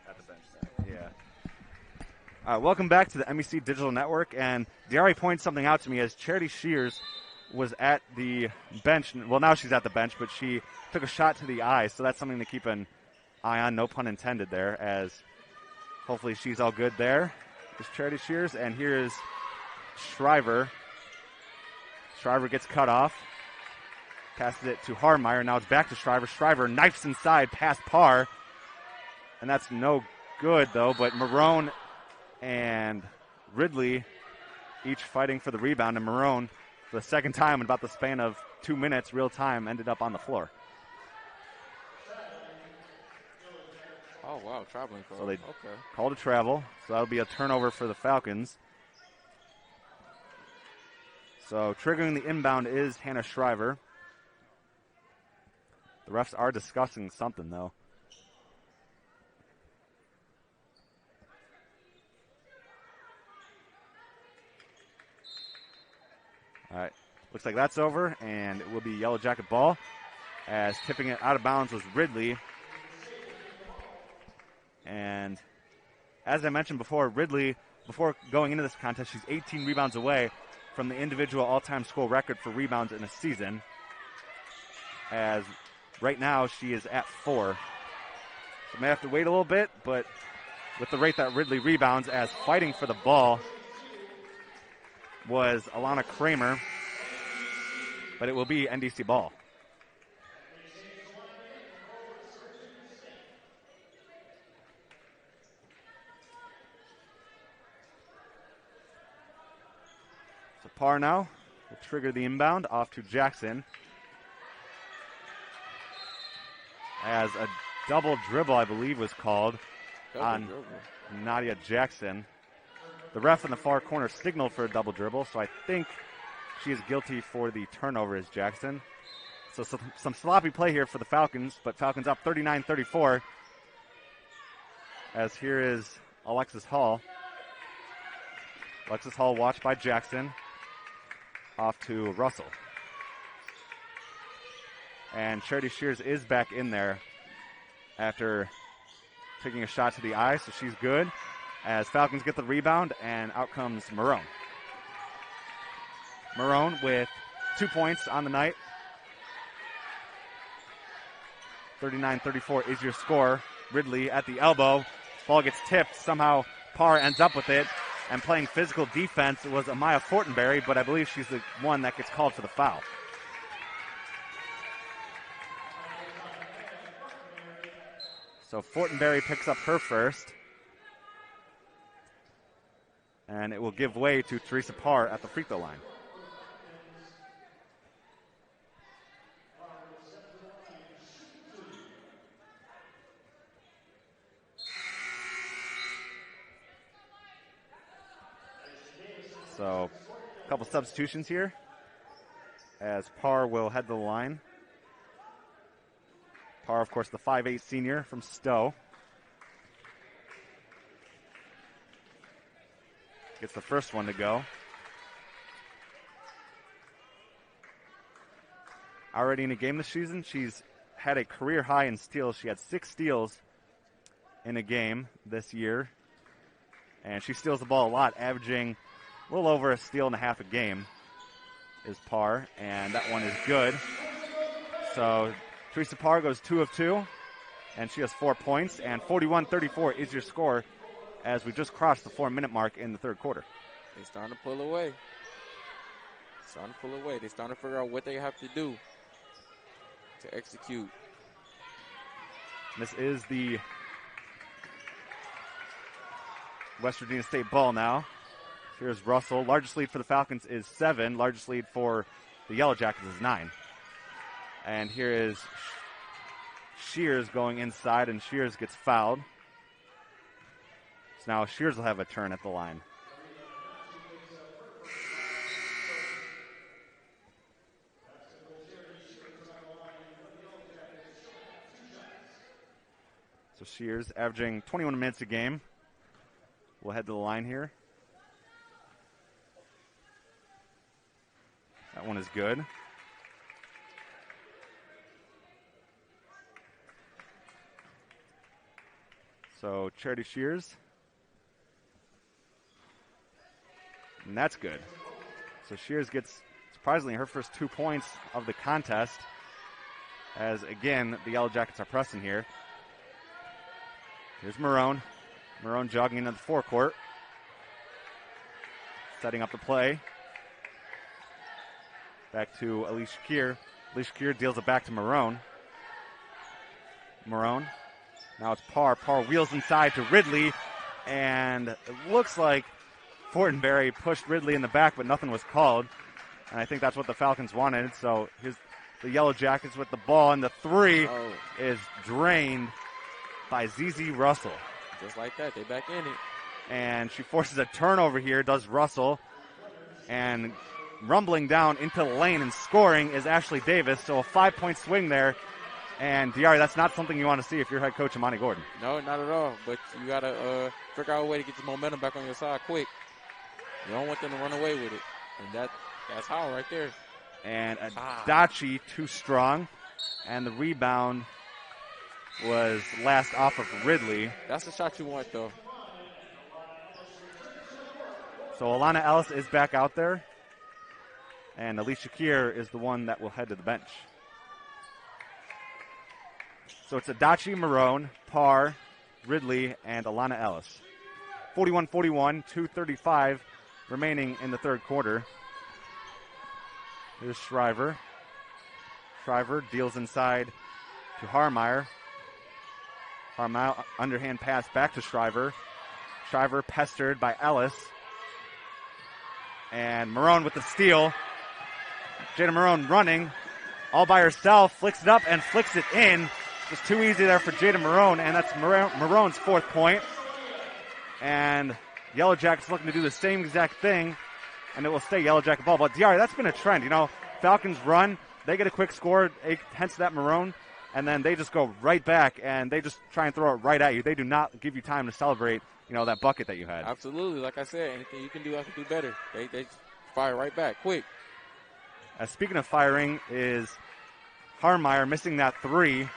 At the bench. Yeah. Welcome back to the MEC Digital Network. And Diari points something out to me as Charity Shears was at the bench. Well, now she's at the bench, but she took a shot to the eye. So that's something to keep an eye on. No pun intended there, as hopefully she's all good there. There's Charity Shears. And here is Shriver. Shriver gets cut off. Passes it to Harmeyer. Now it's back to Shriver. Shriver knifes inside past Parr. And that's no good, though. But Marone and Ridley each fighting for the rebound. And Marone, for the second time in about the span of 2 minutes, real time, ended up on the floor. Oh, wow, traveling call. So they called a travel. So that'll be a turnover for the Falcons. So triggering the inbound is Hannah Shriver. The refs are discussing something, though. All right, looks like that's over, and it will be Yellow Jacket ball, as tipping it out of bounds was Ridley. And as I mentioned before, Ridley, before going into this contest, she's 18 rebounds away from the individual all-time school record for rebounds in a season, as right now she is at 4. So may have to wait a little bit, but with the rate that Ridley rebounds, as fighting for the ball was Alana Kramer, but it will be NDC ball. So Parr now will trigger the inbound off to Jackson, as a double dribble, I believe, was called on Nadia Jackson. The ref in the far corner signaled for a double dribble, so I think she is guilty for the turnover as Jackson. So some sloppy play here for the Falcons, but Falcons up 39-34. As here is Alexis Hall. Alexis Hall watched by Jackson. Off to Russell. And Charity Shears is back in there after taking a shot to the eye, so she's good. As Falcons get the rebound, and out comes Marone. Marone with 2 points on the night. 39-34 is your score. Ridley at the elbow. Ball gets tipped. Somehow Parr ends up with it. And playing physical defense was Amaya Fortenberry, but I believe she's the one that gets called for the foul. So Fortenberry picks up her first. And it will give way to Teresa Parr at the free throw line. So a couple substitutions here, as Parr will head to the line. Parr, of course, the 5'8 senior from Stowe. Gets the first one to go. Already in a game this season, she's had a career high in steals. She had 6 steals in a game this year. And she steals the ball a lot, averaging a little over a steal and a half a game. is Parr, and that one is good. So Teresa Parr goes 2 of 2, and she has 4 points, and 41-34 is your score as we just crossed the 4-minute mark in the third quarter. They're starting to pull away. They're starting to figure out what they have to do to execute. This is the West Virginia State ball now. Here's Russell. Largest lead for the Falcons is 7. Largest lead for the Yellow Jackets is 9. And here is Shears going inside, and Shears gets fouled. So now Shears will have a turn at the line. So Shears averaging 21 minutes a game. We'll head to the line here. That one is good. So Charity Shears. And that's good. So Shears gets, surprisingly, her first 2 points of the contest. As, again, the Yellow Jackets are pressing here. Here's Marone. Marone jogging into the forecourt. Setting up the play. Back to Alicia Keir. Alicia Keir deals it back to Marone. Marone. Now it's Parr. Parr wheels inside to Ridley. And it looks like Fortenberry pushed Ridley in the back, but nothing was called. And I think that's what the Falcons wanted. So here's the Yellow Jackets with the ball. And the three is drained by ZZ Russell. Just like that, they back in it. And she forces a turnover here, does Russell. And rumbling down into the lane and scoring is Ashley Davis. So a 5-point swing there. And Diari, that's not something you want to see if you're head coach Imani Gordon. No, not at all. But you got to figure out a way to get the momentum back on your side quick. You don't want them to run away with it. And that's how right there. And Adachi too strong. And the rebound was last off of Ridley. That's the shot you want, though. So Alana Ellis is back out there. And Alicia Keir is the one that will head to the bench. So it's Adachi, Marone, Parr, Ridley, and Alana Ellis. 41-41, 2:35 remaining in the third quarter. Here's Shriver. Shriver deals inside to Harmeyer. Harmeyer, underhand pass back to Shriver. Shriver pestered by Ellis. And Marone with the steal. Jada Marone running all by herself, flicks it up and flicks it in. Just too easy there for Jada Marone, and that's Marone's 4th point. And Yellow Jackets looking to do the same exact thing, and it will stay Yellow Jacket ball. But Diari, that's been a trend. You know, Falcons run, they get a quick score, hence that Marone, and then they just go right back, and they just try and throw it right at you. They do not give you time to celebrate, you know, that bucket that you had. Absolutely. Like I said, anything you can do, I can do better. They fire right back, quick. Speaking of firing, is Harmeyer missing that 3.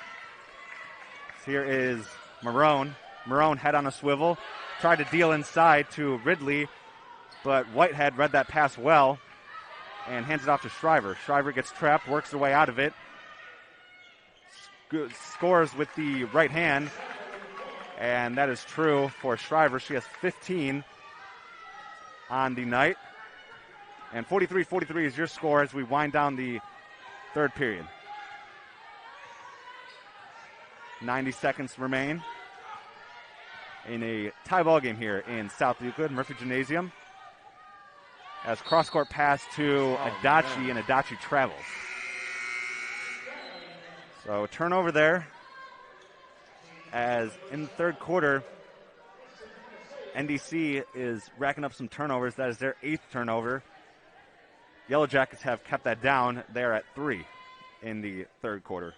Here is Marone. Marone head on a swivel. Tried to deal inside to Ridley, but Whitehead read that pass well and hands it off to Shriver. Shriver gets trapped, works her way out of it. Scores with the right hand, and that is true for Shriver. She has 15 on the night. And 43-43 is your score as we wind down the third period. 90 seconds remain in a tie ball game here in South Euclid, Murphy Gymnasium. As cross-court pass to Adachi, and Adachi travels. So turnover there. As in the third quarter, NDC is racking up some turnovers. That is their 8th turnover. Yellow Jackets have kept that down. They're at 3 in the third quarter.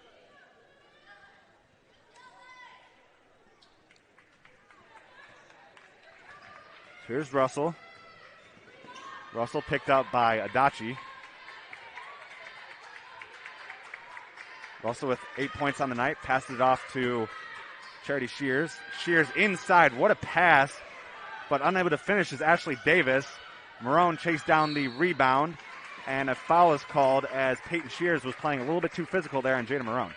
Here's Russell. Russell picked up by Adachi. Russell with 8 points on the night. Passes it off to Charity Shears. Shears inside. What a pass. But unable to finish is Ashley Davis. Marone chased down the rebound. and a foul is called as Peyton Shears was playing a little bit too physical there on Jada Marone.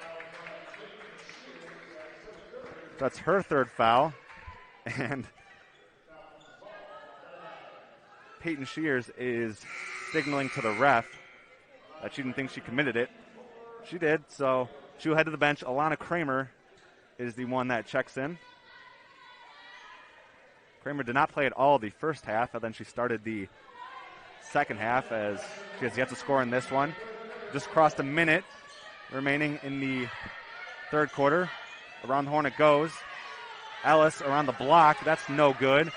That's her third foul, and Peyton Shears is signaling to the ref that she didn't think she committed it. She did, so she will head to the bench. Alana Kramer is the one that checks in. Kramer did not play at all the first half, and then she started the second half as she has yet to score in this one. Just crossed a minute remaining in the third quarter. Around the horn it goes. Ellis around the block. That's no good.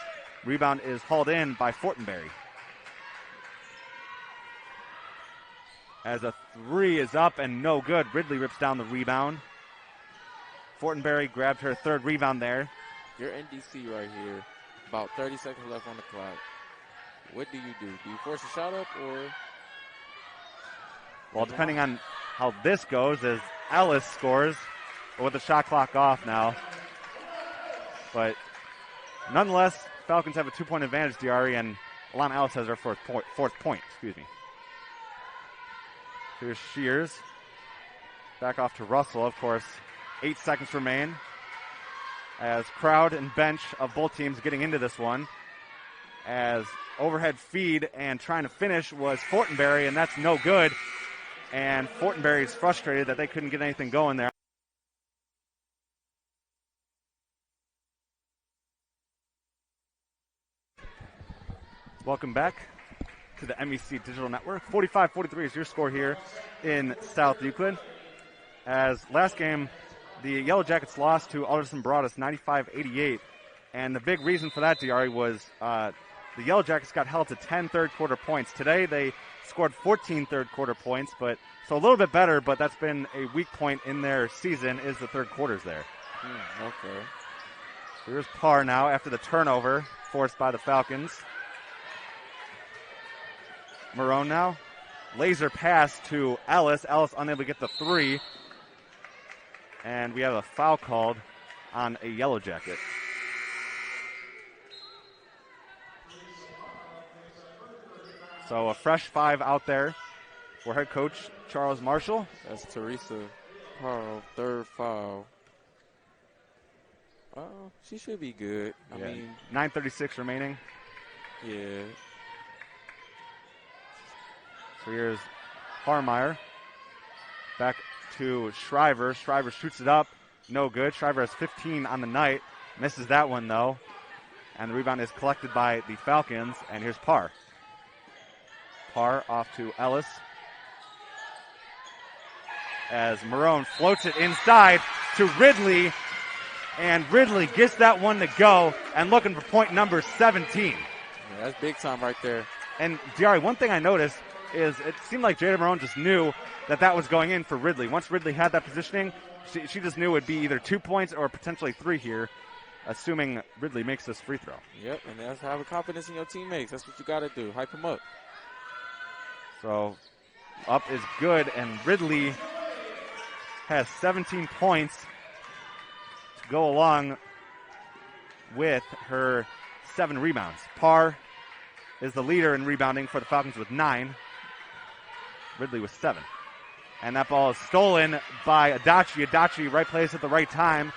Rebound is hauled in by Fortenberry. As a three is up and no good. Ridley rips down the rebound. Fortenberry grabbed her third rebound there. You're NDC right here. About 30 seconds left on the clock. What do you do? Do you force a shot up or? Well, depending on how this goes, as Ellis scores with the shot clock off now. But nonetheless, Falcons have a 2-point advantage, Diari, and Alana Ellis has her fourth point. Here's Shears. Back off to Russell, of course. 8 seconds remain. As crowd and bench of both teams getting into this one. As overhead feed and trying to finish was Fortenberry, and that's no good. And Fortenberry is frustrated that they couldn't get anything going there. Welcome back to the MEC Digital Network. 45-43 is your score here in South Euclid. As last game, the Yellow Jackets lost to Alderson Broadus 95-88. And the big reason for that, Diari, was the Yellow Jackets got held to 10 third-quarter points. Today they scored 14 third-quarter points, so a little bit better, but that's been a weak point in their season is the third quarters there. Okay. Here's Parr now after the turnover forced by the Falcons. Marone now. Laser pass to Ellis. Ellis unable to get the three. And we have a foul called on a Yellow Jacket. So a fresh 5 out there for head coach Charles Marshall. That's Teresa Parr, third foul. She should be good. I mean, 9:36 remaining. Yeah. So here's Harmeyer. Back to Shriver. Shriver shoots it up. No good. Shriver has 15 on the night. Misses that one, though. And the rebound is collected by the Falcons. And here's Parr. Parr off to Ellis. As Marone floats it inside to Ridley. And Ridley gets that one to go. And looking for point number 17. Yeah, that's big time right there. And, Diari, one thing I noticed is it seemed like Jada Marone just knew that was going in for Ridley. Once Ridley had that positioning, she just knew it would be either 2 points or potentially 3 here, assuming Ridley makes this free throw. Yep, and that's having confidence in your teammates. That's what you got to do. Hype them up. So up is good, and Ridley has 17 points to go along with her 7 rebounds. Parr is the leader in rebounding for the Falcons with 9. Ridley with 7. And that ball is stolen by Adachi. Adachi, right place at the right time.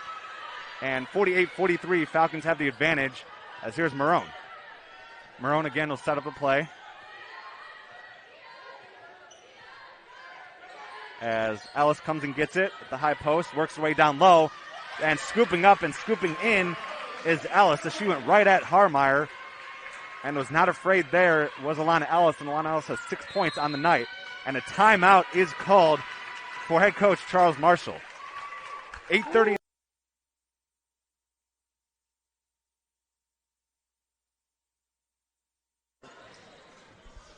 And 48-43, Falcons have the advantage as here's Marone. Marone again will set up a play. As Ellis comes and gets it at the high post, works her way down low. And scooping up and scooping in is Ellis as she went right at Harmeyer. And was not afraid there was Alana Ellis, and Alana Ellis has 6 points on the night. And a timeout is called for head coach Charles Marshall. 8:30.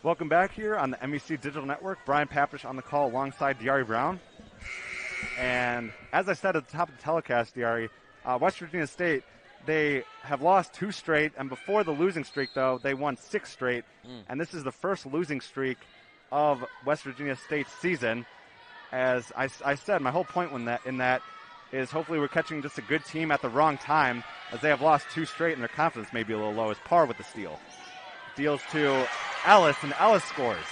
Welcome back here on the MEC Digital Network. Brian Papish on the call alongside Diari Brown. And as I said at the top of the telecast, Diari, West Virginia State, they have lost 2 straight, and before the losing streak, though, they won 6 straight. And this is the first losing streak of West Virginia State's season. As I said, my whole point in that is hopefully we're catching just a good team at the wrong time, as they have lost 2 straight and their confidence may be a little low. As Parr with the steal. Deals to Ellis, and Ellis scores.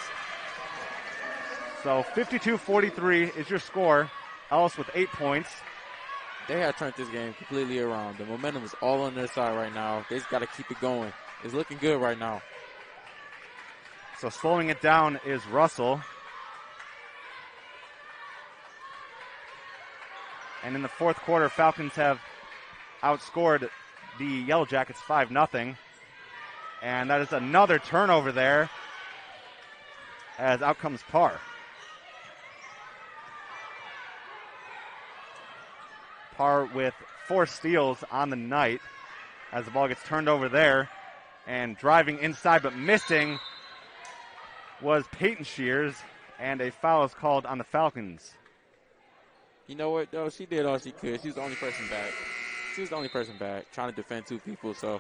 So 52-43 is your score. Ellis with 8 points. They have turned this game completely around. The momentum is all on their side right now. They just got to keep it going. It's looking good right now. So slowing it down is Russell. And in the fourth quarter, Falcons have outscored the Yellow Jackets 5-0. And that is another turnover there as out comes Parr. Parr with 4 steals on the night as the ball gets turned over there. And driving inside but missing was Peyton Shears, and a foul is called on the Falcons. You know what, though? She did all she could. She was the only person back. She was the only person back trying to defend 2 people, so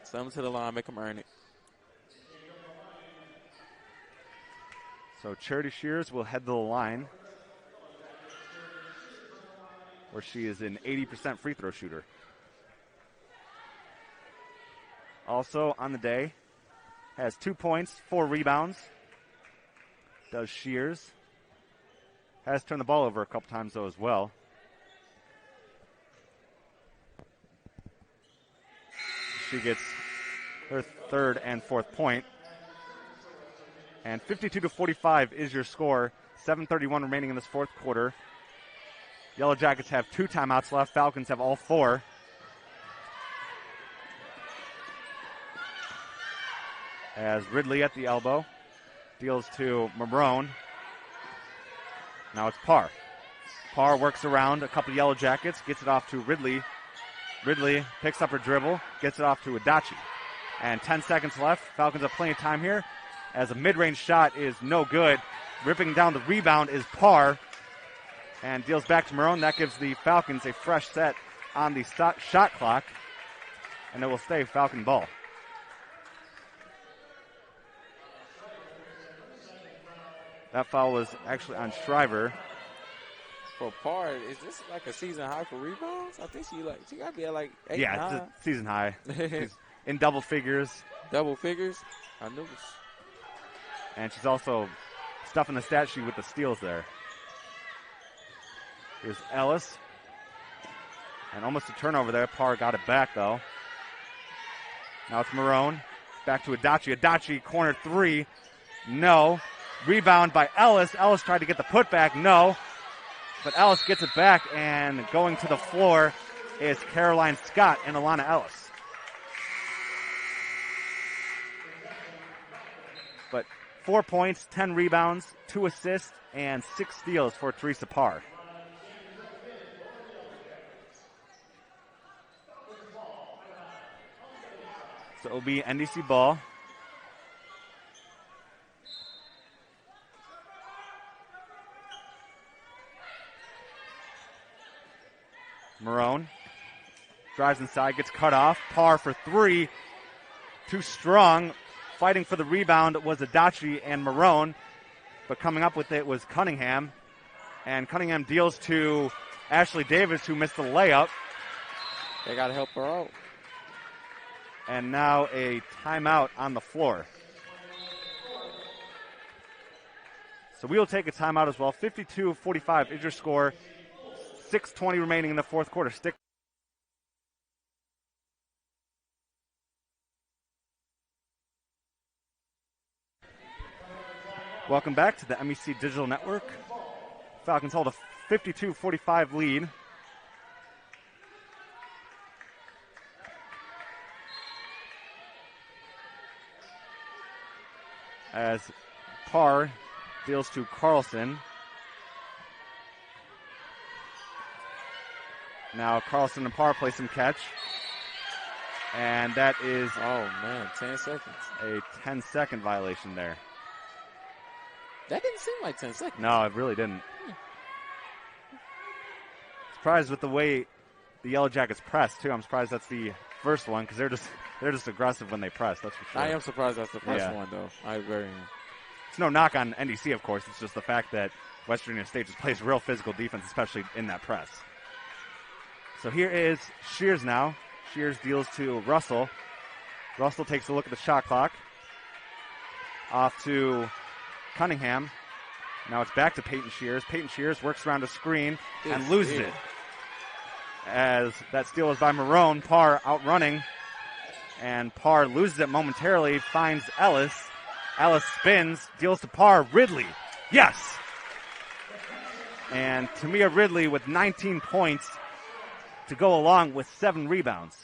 send them to the line, make them earn it. So Charity Shears will head to the line, where she is an 80% free throw shooter. Also on the day, has 2 points, 4 rebounds. Does Shears. Has turned the ball over a couple times, though, as well. She gets her 3rd and 4th point. And 52-45 is your score. 7:31 remaining in this fourth quarter. Yellow Jackets have 2 timeouts left. Falcons have all 4. As Ridley at the elbow deals to Marone. Now it's Parr. Parr works around a couple of Yellow Jackets, gets it off to Ridley. Ridley picks up her dribble, gets it off to Adachi. And 10 seconds left. Falcons have plenty of time here as a mid-range shot is no good. Ripping down the rebound is Parr and deals back to Marone. That gives the Falcons a fresh set on the shot clock, and it will stay Falcon ball. That foul was actually on Shriver. For Parr, is this like a season high for rebounds? I think she got to be at like 8, Yeah, 9. it's a season high. She's in double figures. Double figures? I knew this. And she's also stuffing the stat sheet with the steals there. Here's Ellis. And almost a turnover there. Parr got it back, though. Now it's Marone. Back to Adachi. Adachi, corner 3. No. Rebound by Ellis. Ellis tried to get the putback. No. But Ellis gets it back, and going to the floor is Caroline Scott and Alana Ellis. But 4 points, 10 rebounds, 2 assists, and 6 steals for Teresa Parr. So it will be NDC ball. Marone drives inside, gets cut off. Parr for 3. Too strong. Fighting for the rebound was Adachi and Marone, but coming up with it was Cunningham. And Cunningham deals to Ashley Davis, who missed the layup. They got to help her out. And now a timeout on the floor. So we will take a timeout as well. 52-45 is your score. 6:20 remaining in the fourth quarter. Stick. Welcome back to the MEC Digital Network. Falcons hold a 52-45 lead. As Parr deals to Carlson. Now Carlson and Parr play some catch. And that is, 10 seconds. A 10-second violation there. That didn't seem like 10 seconds. No, it really didn't. Surprised with the way the Yellow Jackets press, too. I'm surprised that's the first one because they're just aggressive when they press, that's for sure. I am surprised that's the first one, though. I very am. It's no knock on NDC, of course. It's just the fact that Western Union State just plays real physical defense, especially in that press. So here is Shears now. Shears deals to Russell. Russell takes a look at the shot clock. Off to Cunningham. Now it's back to Peyton Shears. Peyton Shears works around a screen and loses it. As that steal is by Marone. Parr outrunning. And Parr loses it momentarily, finds Ellis. Ellis spins, deals to Parr. Ridley. Yes! And Tamia Ridley with 19 points to go along with 7 rebounds.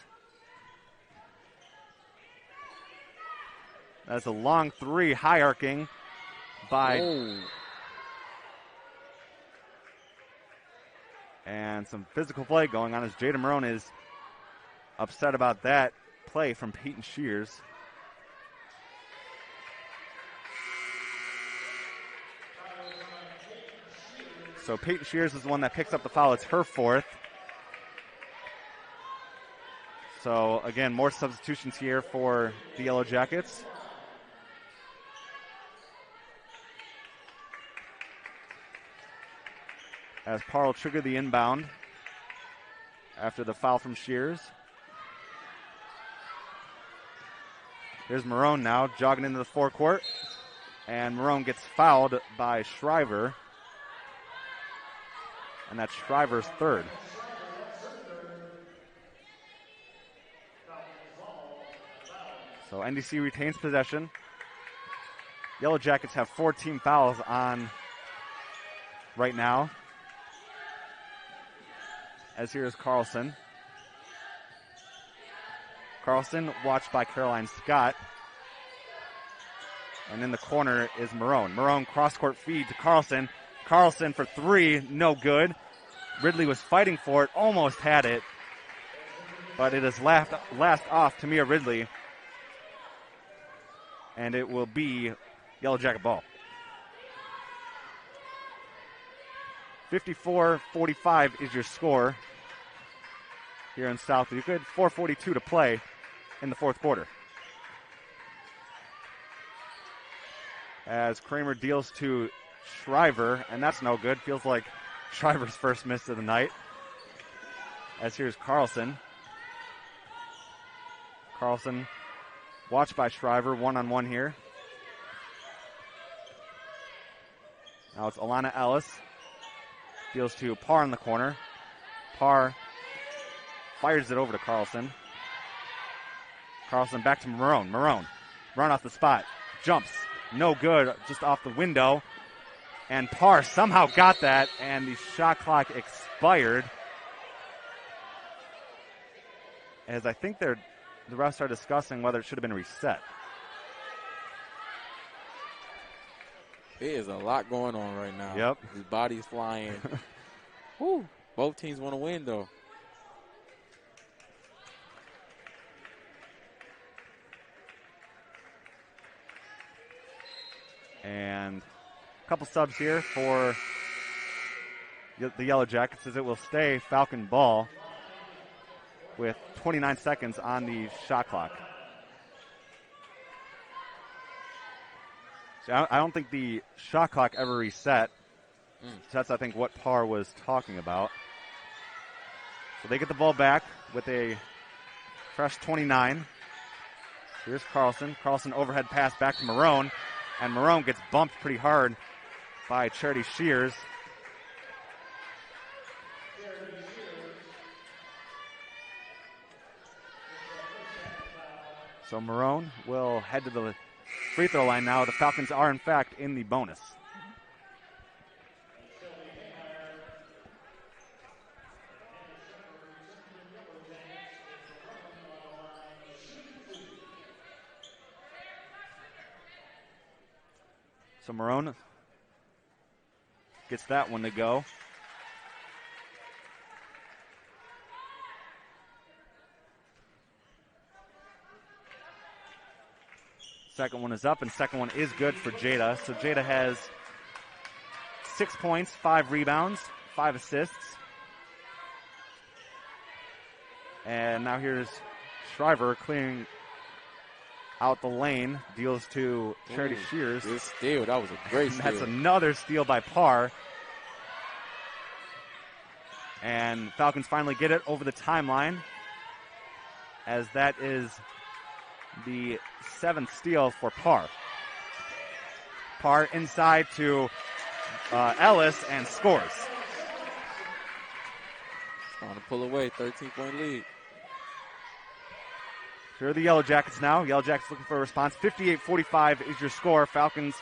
That's a long three, high arcing by... And some physical play going on as Jada Marone is upset about that play from Peyton Shears. So Peyton Shears is the one that picks up the foul. It's her 4th. So again, more substitutions here for the Yellow Jackets. As Parr will trigger the inbound after the foul from Shears. Here's Marone now, jogging into the forecourt. And Marone gets fouled by Shriver. And that's Shriver's 3rd. So NDC retains possession. Yellow Jackets have 4 team fouls on right now. As here's Carlson. Carlson watched by Caroline Scott. And in the corner is Marone. Marone cross-court feed to Carlson. Carlson for 3, no good. Ridley was fighting for it, almost had it. But it is last off Tamia Ridley. And it will be Yellow Jacket ball. 54-45 is your score here in South Euclid. 4:42 to play in the 4th quarter. As Kramer deals to Shriver, and that's no good. Feels like Shriver's first miss of the night. As here's Carlson. Carlson watched by Shriver, one-on-one here. Now it's Alana Ellis. Deals to Parr in the corner. Parr fires it over to Carlson. Carlson back to Marone. Marone, run off the spot. Jumps. No good, just off the window. And Parr somehow got that, and the shot clock expired. As I think the refs are discussing whether it should have been reset. There's a lot going on right now. Yep. His body's flying. Whew. Both teams want to win, though. And a couple subs here for the Yellow Jackets as it will stay Falcon ball with 29 seconds on the shot clock. So I don't think the shot clock ever reset. So that's, I think, what Parr was talking about. So they get the ball back with a fresh 29. Here's Carlson. Carlson overhead pass back to Marone. And Marone gets bumped pretty hard by Charity Shears. So Marone will head to the free throw line now. The Falcons are, in fact, in the bonus. So Marone gets that one to go. Second one is up, and second one is good for Jada. So Jada has 6 points, 5 rebounds, 5 assists. And now here's Shriver clearing out the lane, deals to Charity Shears. Good steal. That was a great steal. That's another steal by Parr. And Falcons finally get it over the timeline, as that is the 7th steal for Parr. Parr inside to Ellis and scores. Trying to pull away, 13-point lead. Here are the Yellow Jackets now. Yellow Jackets looking for a response. 58-45 is your score. Falcons,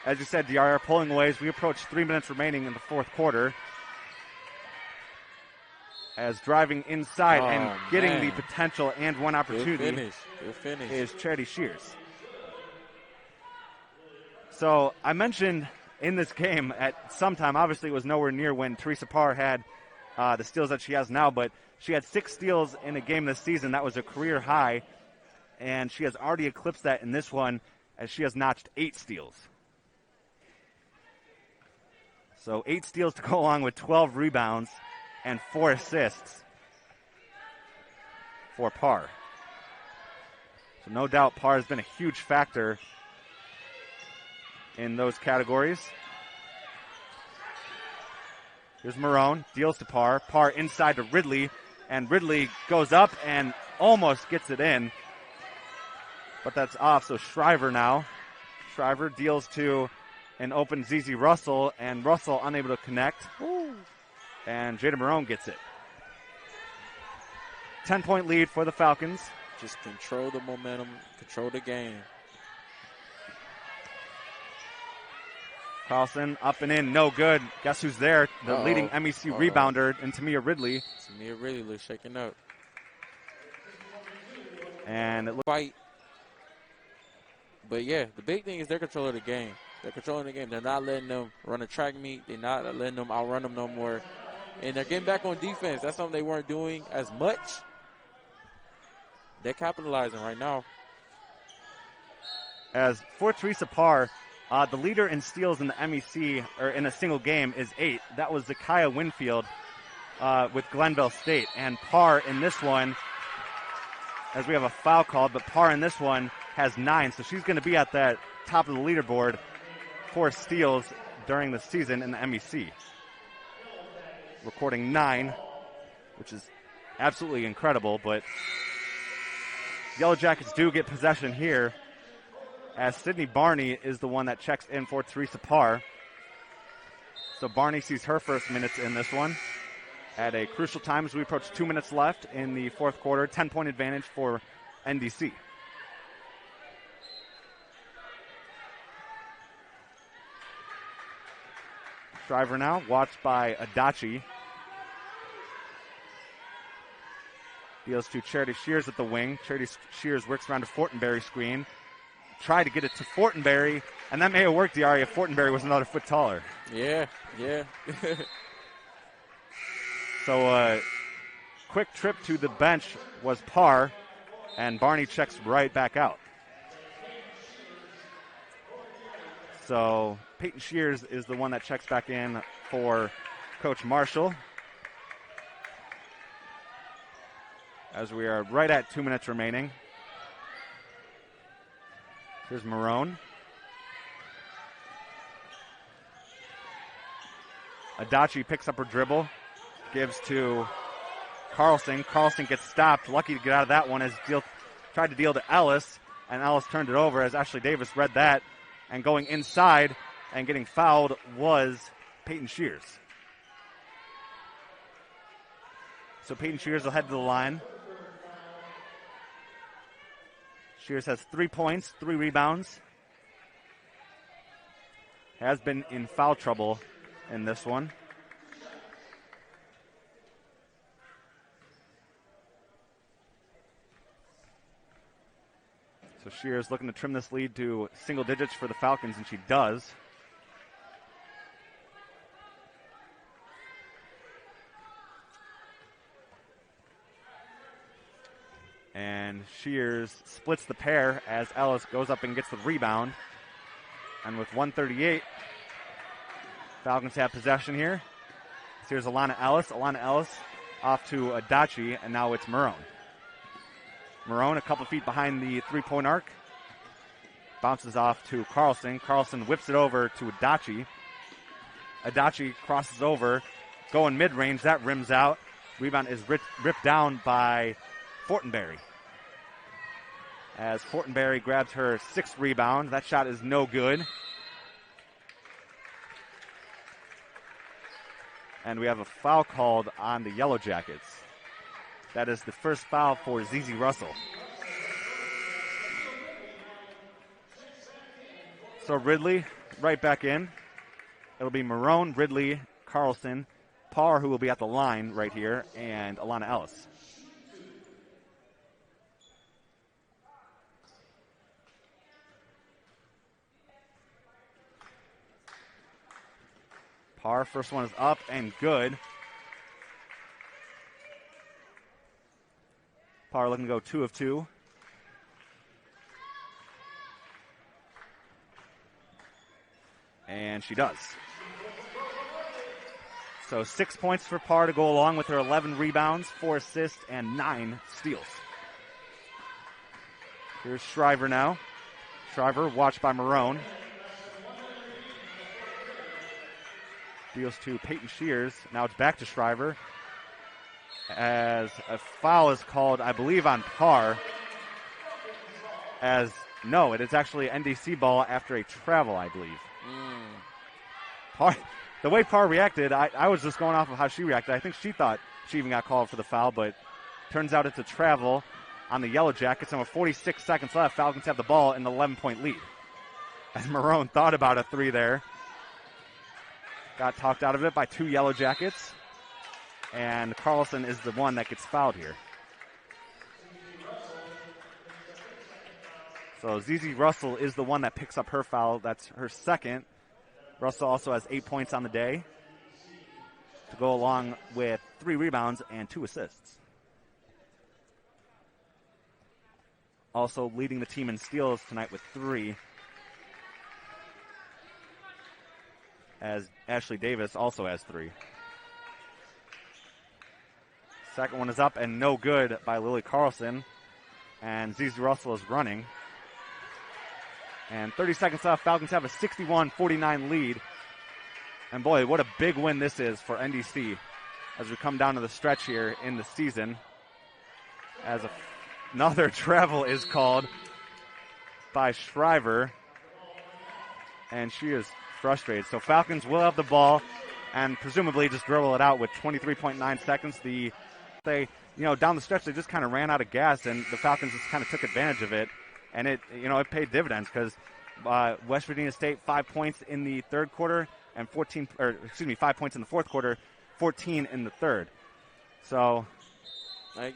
as you said, DR, are pulling away as we approach 3 minutes remaining in the fourth quarter. As driving inside and getting the potential and one opportunity Good finish. is Charity Shears. So I mentioned in this game at some time, obviously it was nowhere near when Teresa Parr had the steals that she has now, but she had 6 steals in a game this season. That was a career high, and she has already eclipsed that in this one as she has notched 8 steals. So 8 steals to go along with 12 rebounds and 4 assists for Parr. So no doubt Parr has been a huge factor in those categories. Here's Marone, deals to Parr. Parr inside to Ridley, and Ridley goes up and almost gets it in. But that's off, so Shriver now. Shriver deals to an open ZZ Russell, and Russell unable to connect. Ooh. And Jada Marone gets it. 10-point lead for the Falcons. Just control the momentum, control the game. Carlson up and in, no good. Guess who's there? The leading MEC rebounder in Tamia Ridley. Tamia Ridley looks shaken up. And it looks fight. But yeah, the big thing is they're controlling the game. They're controlling the game. They're not letting them run a track meet. They're not letting them outrun them no more. And they're getting back on defense. That's something they weren't doing as much. They're capitalizing right now. As for Teresa Parr, the leader in steals in the MEC, or in a single game, is 8. That was Zakaya Winfield with Glenville State. And Parr in this one, as we have a foul called, but Parr in this one has 9. So she's going to be at that top of the leaderboard for steals during the season in the MEC. Recording 9, which is absolutely incredible, but Yellow Jackets do get possession here, as Sydney Barney is the one that checks in for Teresa Parr. So Barney sees her first minutes in this one at a crucial time as we approach 2 minutes left in the fourth quarter. 10-point advantage for NDC. Driver now, watched by Adachi. Deals to Charity Shears at the wing. Charity Shears works around a Fortenberry screen. Tried to get it to Fortenberry, and that may have worked, Diari, if Fortenberry was another foot taller. Yeah. So quick trip to the bench was Parr, and Barney checks right back out. So Peyton Shears is the one that checks back in for Coach Marshall. As we are right at 2 minutes remaining. Here's Marone. Adachi picks up her dribble, gives to Carlson. Carlson gets stopped. Lucky to get out of that one as tried to deal to Ellis, and Ellis turned it over as Ashley Davis read that. And going inside and getting fouled was Peyton Shears. So Peyton Shears will head to the line. Shears has 3 points, 3 rebounds. Has been in foul trouble in this one. So Shears looking to trim this lead to single digits for the Falcons, and she does. And Shears splits the pair as Ellis goes up and gets the rebound. And with 1:38, Falcons have possession here. So here's Alana Ellis. Alana Ellis off to Adachi, and now it's Marone. Marone a couple feet behind the three-point arc. Bounces off to Carlson. Carlson whips it over to Adachi. Adachi crosses over, going mid-range. That rims out. Rebound is ripped down by Fortenberry. As Fortenberry grabs her 6th rebound. That shot is no good. And we have a foul called on the Yellow Jackets. That is the first foul for ZZ Russell. So Ridley right back in. It'll be Marone, Ridley, Carlson, Parr, who will be at the line right here, and Alana Ellis. Parr, first one is up and good. Parr looking to go 2 of 2. And she does. So 6 points for Parr to go along with her 11 rebounds, 4 assists, and 9 steals. Here's Shriver now. Shriver watched by Marone. Deals to Peyton Shears. Now it's back to Shriver. As a foul is called, I believe, on Parr. No, it is actually NDC ball after a travel, I believe. Parr, the way Parr reacted, I was just going off of how she reacted. I think she thought she even got called for the foul, but turns out it's a travel on the Yellow Jackets. And with 46 seconds left, Falcons have the ball in the 11-point lead. As Marone thought about a 3 there. Got talked out of it by 2 Yellow Jackets. And Carlson is the one that gets fouled here. So ZZ Russell is the one that picks up her foul. That's her second. Russell also has 8 points on the day to go along with 3 rebounds and 2 assists. Also leading the team in steals tonight with 3. As Ashley Davis also has 3. Second one is up and no good by Lily Carlson. And ZZ Russell is running. And 30 seconds left, Falcons have a 61-49 lead. And boy, what a big win this is for NDC as we come down to the stretch here in the season. As another travel is called by Shriver. And she is frustrated. So Falcons will have the ball and presumably just dribble it out with 23.9 seconds. Down the stretch, they just kind of ran out of gas, and the Falcons just kind of took advantage of it. And it paid dividends because West Virginia State 5 points in the third quarter and 5 points in the fourth quarter, 14 in the third. So, I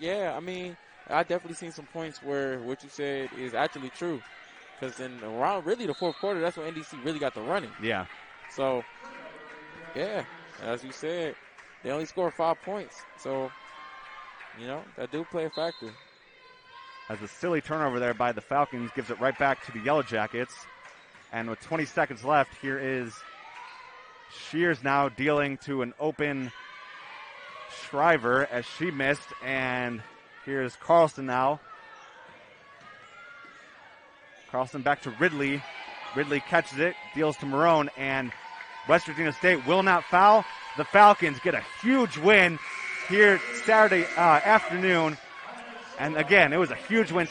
definitely seen some points where what you said is actually true. Because in around really the fourth quarter, that's when NDC really got the running. Yeah. So, yeah, as you said, they only scored 5 points. So, that do play a factor. As a silly turnover there by the Falcons gives it right back to the Yellow Jackets. And with 20 seconds left, here is Shears now dealing to an open Shriver as she missed. And here's Carlson now. Carlson back to Ridley. Ridley catches it, deals to Marone, and West Virginia State will not foul. The Falcons get a huge win here Saturday afternoon. And again, it was a huge win.